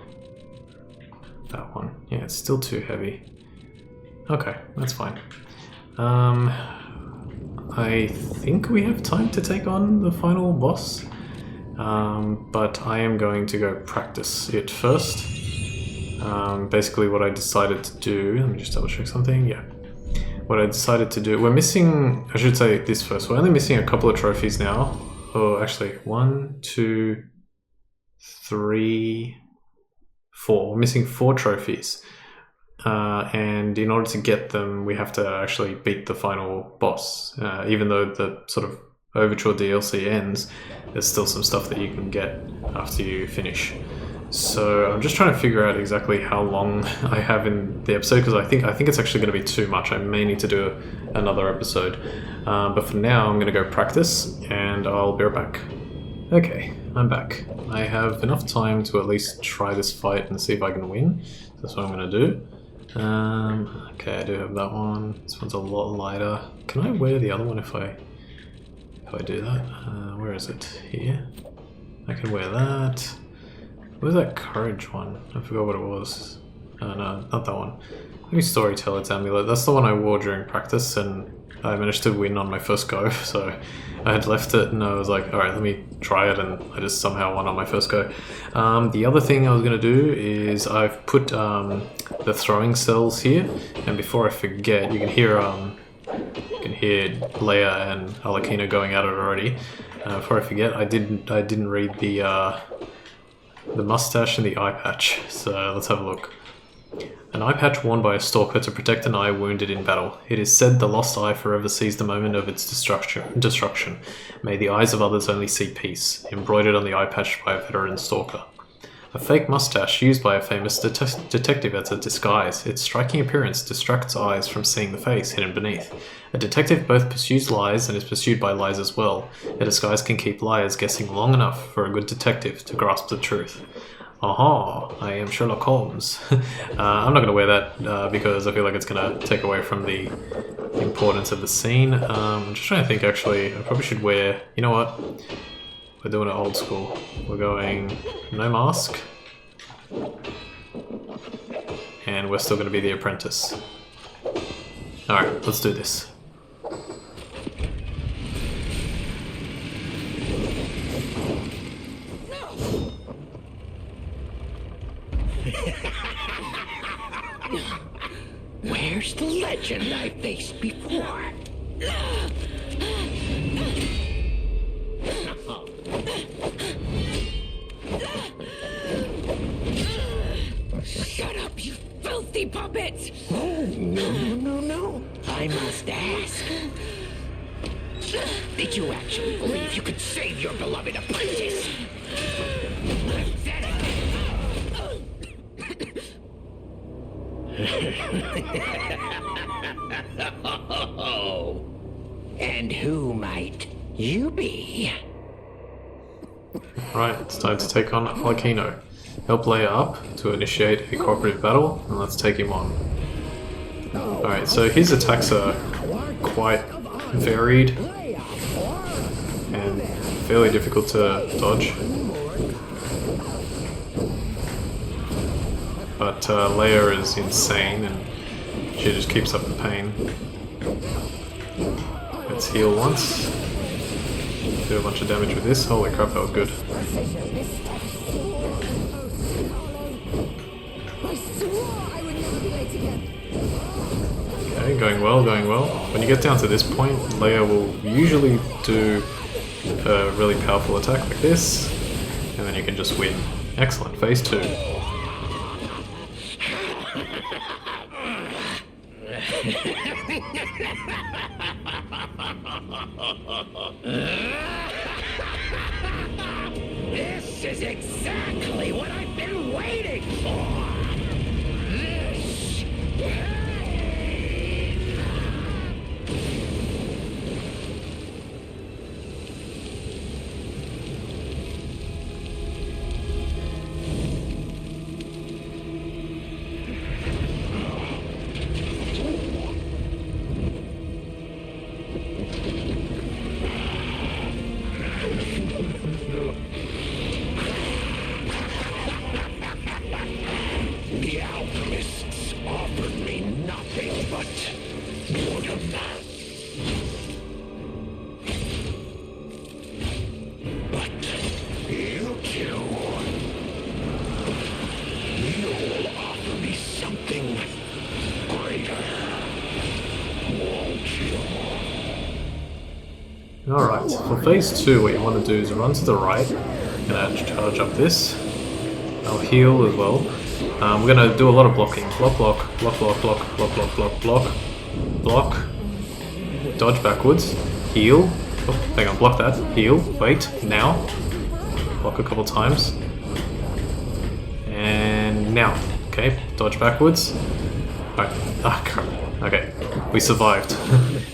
that one. Yeah, it's still too heavy. Okay, that's fine. I think we have time to take on the final boss, but I am going to go practice it first. Basically what I decided to do, let me just double check something, yeah. What I decided to do, we're missing, I should say this first, we're only missing a couple of trophies now. Oh, actually, 1, 2, 4. We're missing 4 trophies. And in order to get them, we have to actually beat the final boss. Even though the sort of Overture DLC ends, there's still some stuff that you can get after you finish. So I'm just trying to figure out exactly how long I have in the episode, because I think it's actually going to be too much. I may need to do another episode. But for now, I'm going to go practice, and I'll be right back. Okay, I'm back. I have enough time to at least try this fight and see if I can win. That's what I'm going to do. Okay, I do have that one. This one's a lot lighter. Can I wear the other one if I do that? Where is it? Here? I can wear that. What was that courage one? I forgot what it was. No, not that one. Maybe Storyteller's Amulet. That's the one I wore during practice, and I managed to win on my first go, so I had left it and I was like, alright, let me try it, and I just somehow won on my first go. The other thing I was going to do is I've put the throwing cells here, and before I forget, you can hear Leia and Arlecchino going at it already. Before I forget, I didn't read the mustache and the eye patch, so let's have a look. An eye patch worn by a stalker to protect an eye wounded in battle. It is said the lost eye forever sees the moment of its destruction. May the eyes of others only see peace. Embroidered on the eye patch by a veteran stalker. A fake mustache used by a famous detective as a disguise. Its striking appearance distracts eyes from seeing the face hidden beneath. A detective both pursues lies and is pursued by lies as well. A disguise can keep liars guessing long enough for a good detective to grasp the truth. Aha, I am Sherlock Holmes. I'm not going to wear that because I feel like it's going to take away from the importance of the scene. I'm just trying to think, actually, I probably should wear... You know what? We're doing it old school. We're going no mask. And we're still going to be the apprentice. Alright, let's do this. Where's the legend I faced before? Shut up, you filthy puppet! Oh, no. I must ask. Did you actually believe you could save your beloved apprentice? And who might you be? Right, it's time to take on Arlecchino. Help Leia up to initiate a cooperative battle, and let's take him on. Alright, so his attacks are quite varied and fairly difficult to dodge. But Leia is insane and she just keeps up the pain. Let's heal once. Do a bunch of damage with this. Holy crap, that was good. Okay, going well. When you get down to this point, Leia will usually do a really powerful attack like this, and then you can just win. Excellent, phase 2. This is exactly what I've been waiting for! This The alchemists offered me nothing but boredom. But you two, you'll offer me something greater, won't you? Alright, for phase 2 what you want to do is run to the right Gonna charge up this. I'll heal as well. We're gonna do a lot of blocking. Block, block, block, block, block, block, block, block, block, block. Dodge backwards. Heal. Oh, hang on, block that. Heal. Wait. Now. Block a couple times. And now. Okay, dodge backwards. Alright. Ah, crap. Okay, we survived.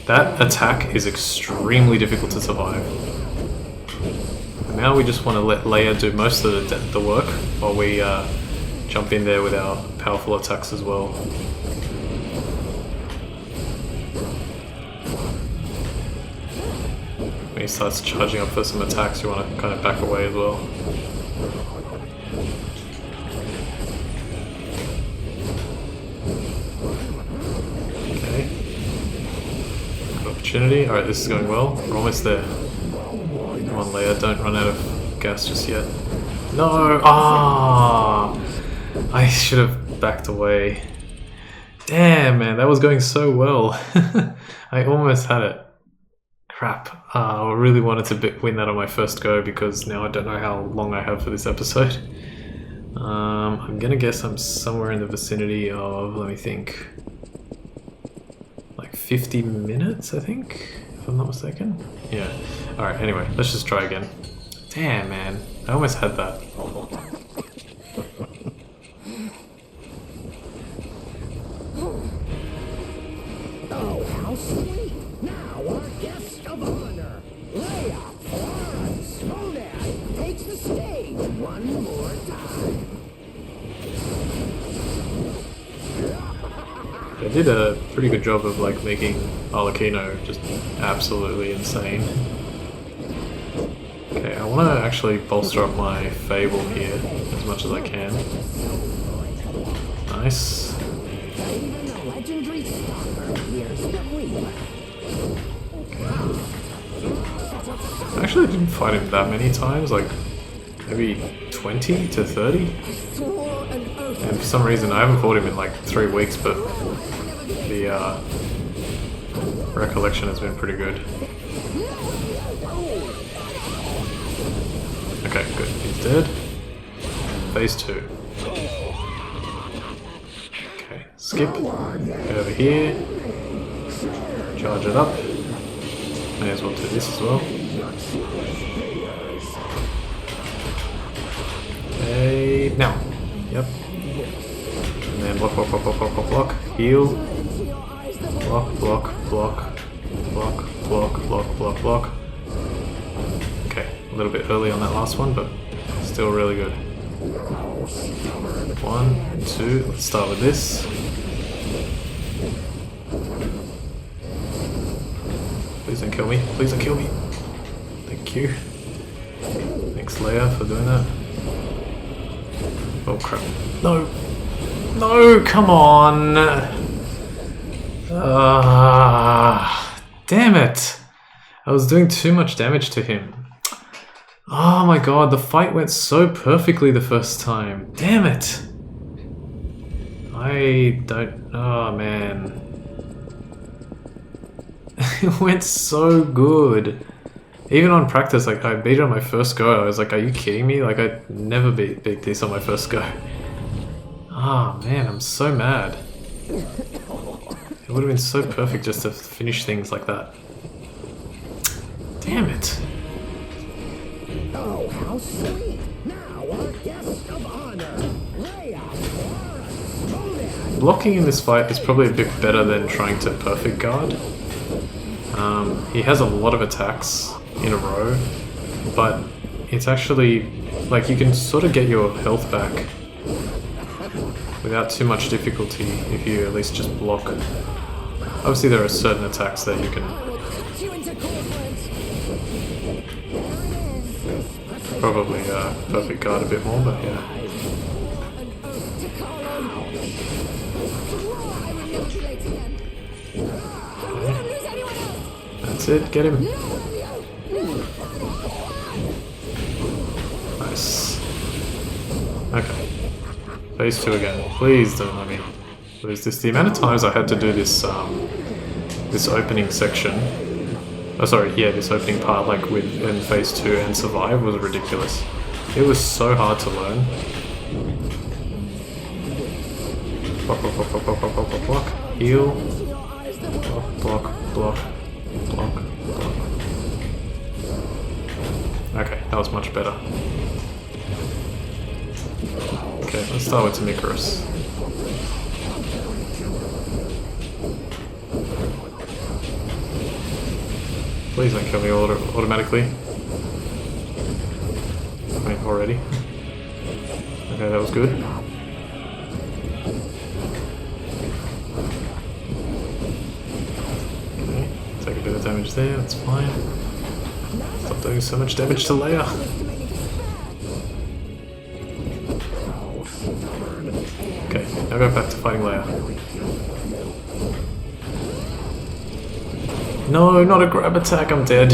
That attack is extremely difficult to survive. And now we just want to let Leia do most of the work while we jump in there with our powerful attacks as well. When he starts charging up for some attacks, you want to kind of back away as well. Okay. Good opportunity. Alright, this is going well. We're almost there. Come on, Leia, don't run out of gas just yet. No! Ah! I should have backed away. Damn, man, that was going so well. I almost had it. Crap. I really wanted to win that on my first go because now I don't know how long I have for this episode. I'm gonna guess I'm somewhere in the vicinity of, let me think, like 50 minutes, I think, if I'm not mistaken. Yeah. Alright, anyway, let's just try again. Damn, man. I almost had that. Oh, how sweet! Now our guest of honor, Leia Sonan, takes the stage one more time. They did a pretty good job of like making Arlecchino just absolutely insane. Okay, I want to actually bolster up my Fable here as much as I can. Nice. Even the legendary stalker hears the reaper. I actually didn't fight him that many times, like maybe 20 to 30. And for some reason I haven't fought him in like 3 weeks, but the recollection has been pretty good. Okay, good. He's dead. Phase 2. Okay, skip. Go over here. Charge it up. May as well do this as well. Okay, now. Yep. And then block, block, block, block, block, block, block. Heal. Block, block, block. Block, block, block, block, block. Okay, a little bit early on that last one, but still really good. 1, 2, let's start with this. Please don't kill me, please don't kill me. Thank you. Thanks Leia for doing that. Oh crap. No! No, come on! Damn it! I was doing too much damage to him. Oh my god, the fight went so perfectly the first time. Damn it! I don't... Oh man. It went so good. Even on practice, like I beat it on my first go. I was like, are you kidding me? Like I never beat this on my first go. Ah man, I'm so mad. It would have been so perfect just to finish things like that. Damn it. Oh, how sweet! Now our guest of honor, Leia Sonan. Blocking in this fight is probably a bit better than trying to perfect guard. He has a lot of attacks in a row, but it's actually like you can sort of get your health back without too much difficulty if you at least just block. Obviously there are certain attacks that you can probably perfect guard a bit more, but yeah. That's it, get him. Nice. Okay. Phase 2 again. Please don't let me lose this. The amount of times I had to do this this opening section, oh sorry, yeah, this opening part like in phase 2 and survive was ridiculous. It was so hard to learn. Block, block, block, block, block, block, block, block, block. Heal. Block, block, block, block, block. Okay, that was much better. Okay, let's start with some Icarus. Please don't kill me automatically. I mean, already. Okay, that was good. Okay, take a bit of damage there, that's fine. Stop doing so much damage to Leia. Okay, now go back to fighting Leia. No, not a grab attack, I'm dead.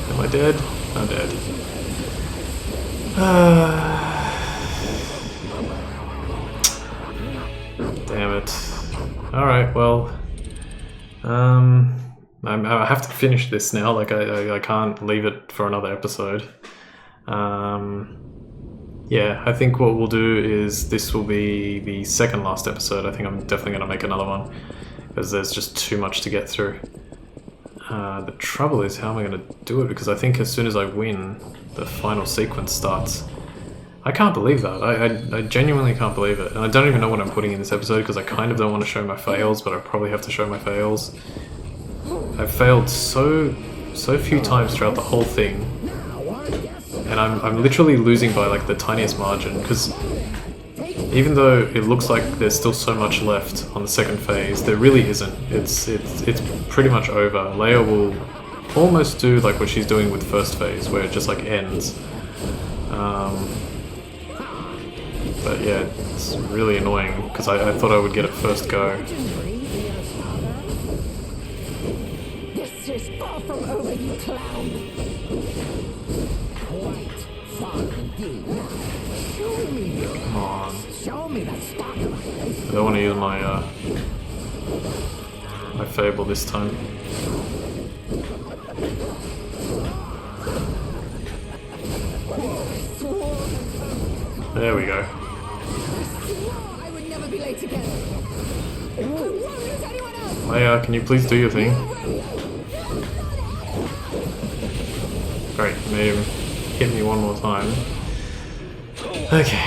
Am I dead? I'm dead. Damn it. Alright, well... I have to finish this now, like I can't leave it for another episode. Yeah, I think what we'll do is this will be the second last episode. I think I'm definitely going to make another one because there's just too much to get through. The trouble is, how am I going to do it? Because I think as soon as I win, the final sequence starts. I can't believe that. I genuinely can't believe it. And I don't even know what I'm putting in this episode because I kind of don't want to show my fails, but I probably have to show my fails. I've failed so few times throughout the whole thing. And I'm literally losing by like the tiniest margin, because even though it looks like there's still so much left on the second phase, there really isn't. It's pretty much over. Leia will almost do like what she's doing with first phase, where it just like ends. But yeah, it's really annoying because I thought I would get it first go. This is far from over, you clown. Come on. Show me that spot. I don't want to use my my Fable this time. There we go. I would never be late again. I won't lose anyone else. Leia, can you please do your thing? Great, made him hit me one more time. Okay.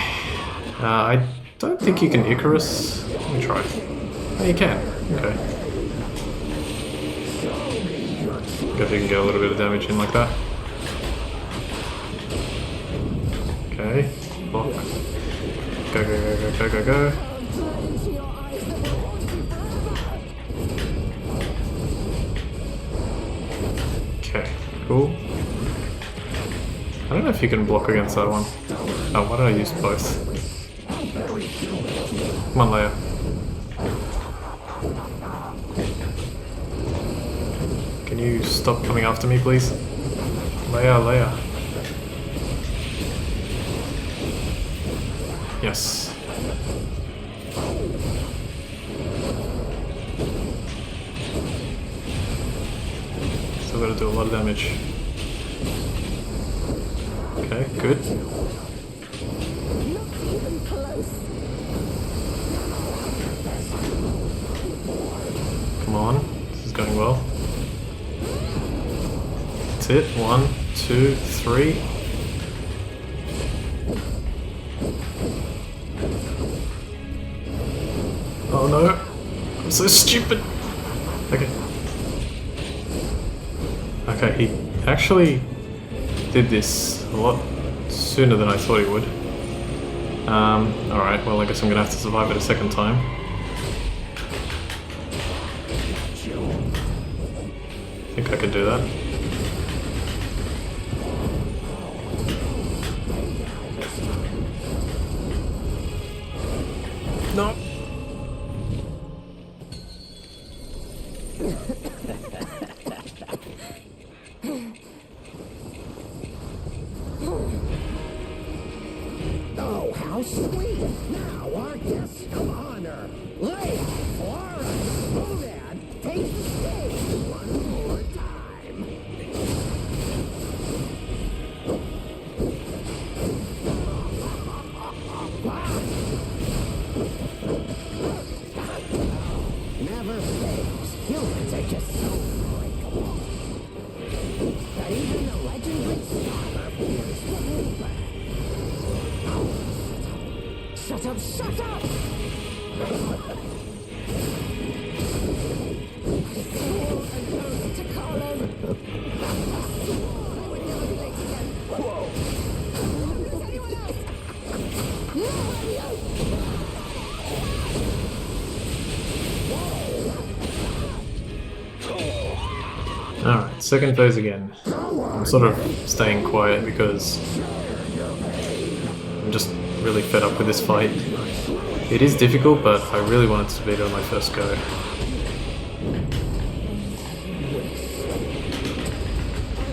I don't think you can Icarus. Let me try. Oh, you can. Okay. Guess you can get a little bit of damage in like that. Okay. Block. Go, go, go, go, go, go, go. Okay, cool. I don't know if you can block against that one. Oh, why did I use both? Come on, Leia. Can you stop coming after me, please? Leia, Leia. Yes. Still gotta do a lot of damage. Okay, good. Come on, this is going well. That's it. 1, 2, 3. Oh no, I'm so stupid. Okay. Okay, he actually did this a lot sooner than I thought he would. Alright, well I guess I'm gonna have to survive it a second time. I think I can do that. No! Oh, how sweet! Now our guest of honor, Leia Flora Dad, takes the stage one more time. bottom, shut up! I swore an oath to Carlo. I swore I would never be late again. Whoa! Is anyone else? No, Alright, second phase again. I'm sort of staying quiet because I'm just really fed up with this fight. It is difficult, but I really wanted to beat it on my first go. I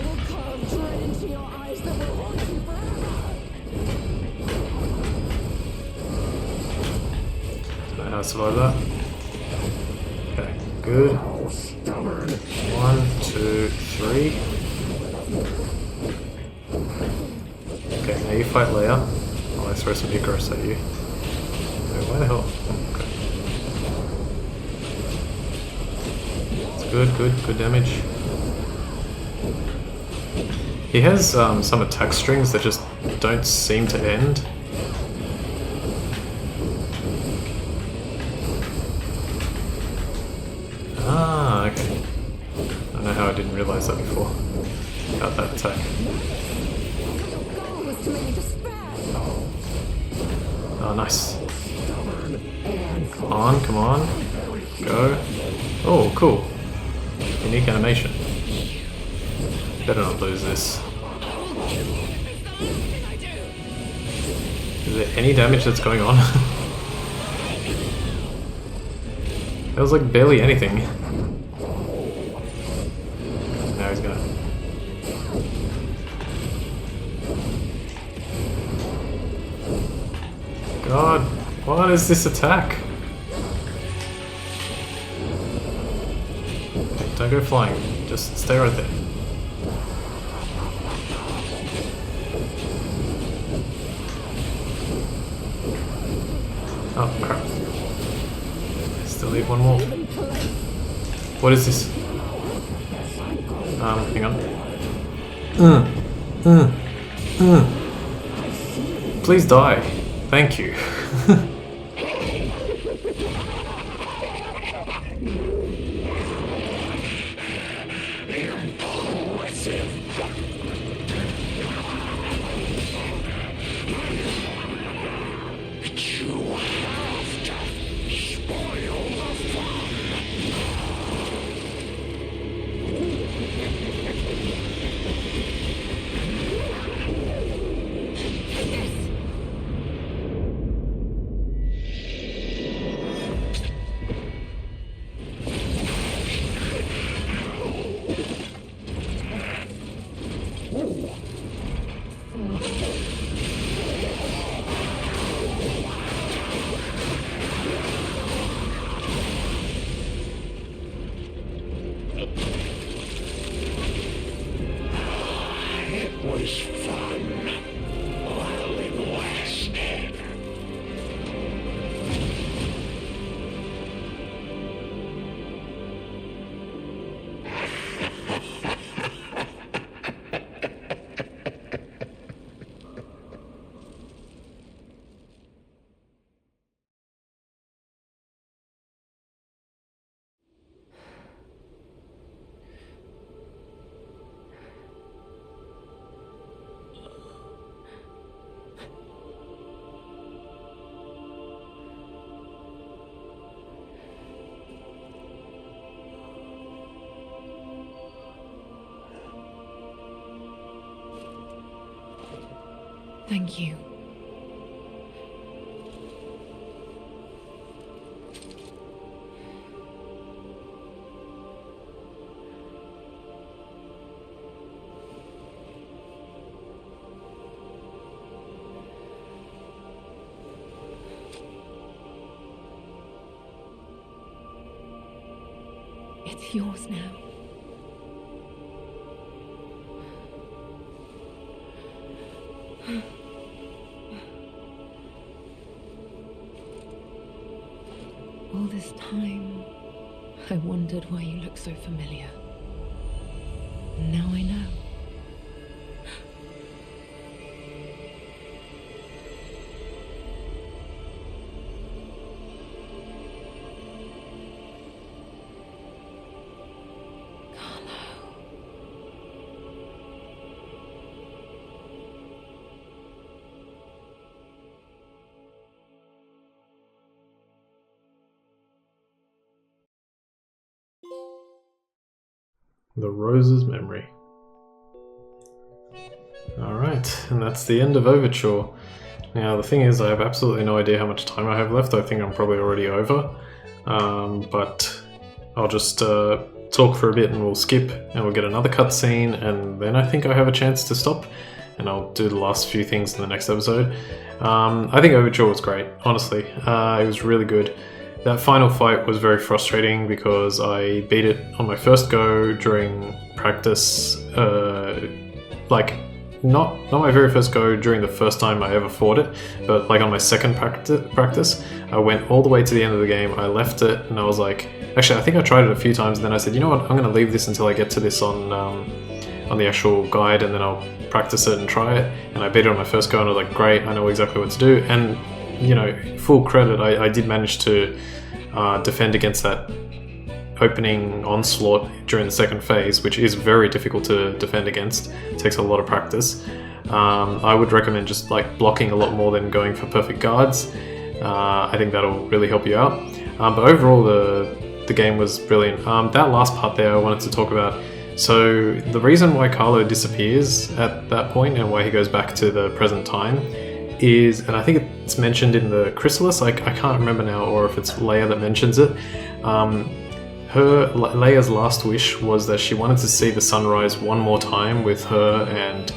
will carve dread into your eyes that will haunt you forever. Don't know how to survive that. Okay, good. 1, 2, 3. Okay, now you fight Leia. I'll let's throw some Icarus at you. Wait, why the hell? Okay. It's good damage. He has some attack strings that just don't seem to end. Ah, okay. I don't know how I didn't realize that before. About that attack. Your goal was to make me despair. Oh, nice. Come on. Go. Oh, cool. Unique animation. Better not lose this. Is there any damage that's going on? That was like barely anything. Now he's gonna... God, what is this attack? Okay, don't go flying, just stay right there. Oh crap. Still need one more. What is this? Hang on. Please die. Thank you. Thank you. It's yours now. All this time, I wondered why you look so familiar. Now I know. The Rose's Memory. Alright, and that's the end of Overture. Now the thing is, I have absolutely no idea how much time I have left. I think I'm probably already over. But I'll just talk for a bit and we'll skip and we'll get another cutscene, and then I think I have a chance to stop and I'll do the last few things in the next episode. I think Overture was great, honestly. It was really good. That final fight was very frustrating because I beat it on my first go during practice, like not my very first go during the first time I ever fought it, but like on my second practice, I went all the way to the end of the game, I left it, and I was like, actually I think I tried it a few times, and then I said, you know what, I'm going to leave this until I get to this on the actual guide, and then I'll practice it and try it, and I beat it on my first go, and I was like, great, I know exactly what to do, and you know, full credit, I did manage to defend against that opening onslaught during the second phase, which is very difficult to defend against. It takes a lot of practice. I would recommend just like blocking a lot more than going for perfect guards. I think that'll really help you out. But overall, the game was brilliant. That last part there I wanted to talk about. So the reason why Carlo disappears at that point and why he goes back to the present time is, and I think it's mentioned in the Chrysalis, I can't remember now, or if it's Leia that mentions it. Leia's last wish was that she wanted to see the sunrise one more time with her and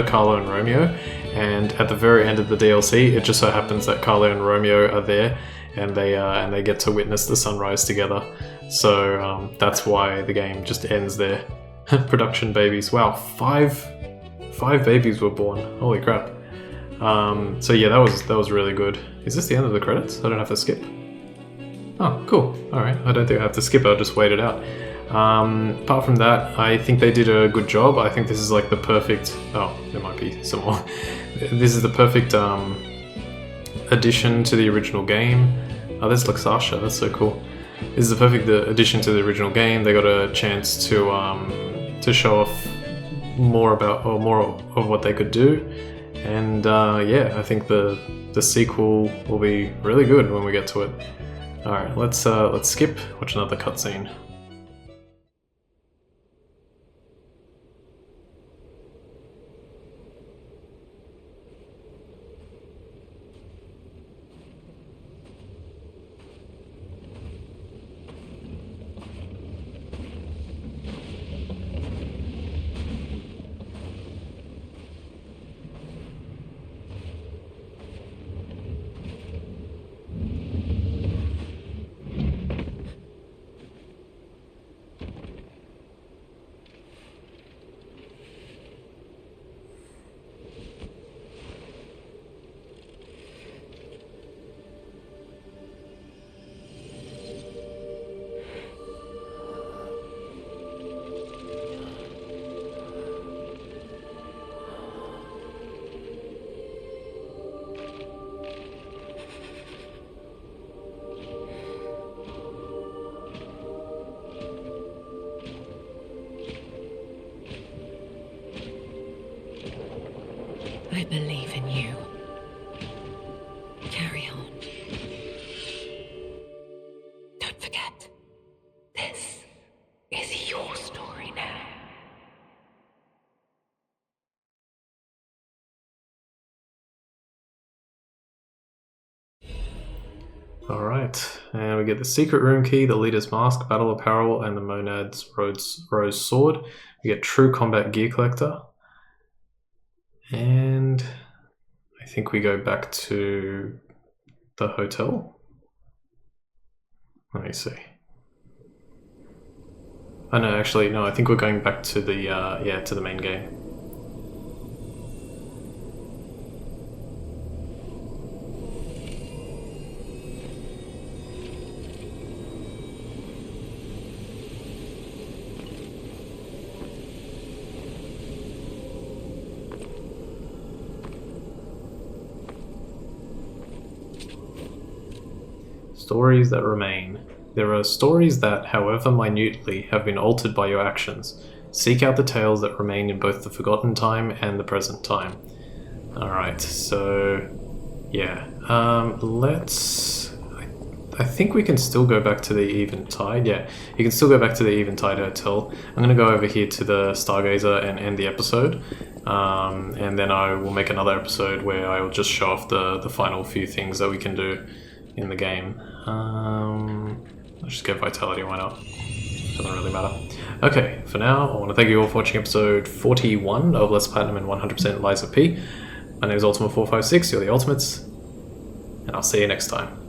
Carlo and Romeo, and at the very end of the DLC it just so happens that Carlo and Romeo are there and they get to witness the sunrise together. So that's why the game just ends there. Production babies. Wow, five babies were born. Holy crap. So yeah, that was really good. Is this the end of the credits? I don't have to skip? Oh, cool. Alright, I don't think I have to skip, I'll just wait it out. Apart from that, I think they did a good job. I think this is like the perfect... Oh, there might be some more. This is the perfect addition to the original game. Oh, there's Luxasha, that's so cool. This is the perfect addition to the original game. They got a chance to show off more of what they could do, and yeah, I think the sequel will be really good when we get to it. All right, let's skip, watch another cutscene. I believe in you. Carry on. Don't forget, this is your story now. Alright, and we get the secret room key, the leader's mask, battle apparel, and the Monad's rose sword. We get true combat gear collector. And I think we go back to the hotel. Let me see. Oh no, actually, no, I think we're going back to the, to the main game. Stories that remain. There are stories that, however minutely, have been altered by your actions. Seek out the tales that remain in both the forgotten time and the present time. Alright, so... yeah. I think we can still go back to the Eventide. Yeah, you can still go back to the Eventide Hotel. I'm going to go over here to the Stargazer and end the episode. And then I will make another episode where I will just show off the final few things that we can do in the game. Let's just get Vitality, why not? Doesn't really matter. Okay, for now, I want to thank you all for watching episode 41 of Let's Platinum and 100% Lies of P. My name is Ultima456, you're the Ultimates, and I'll see you next time.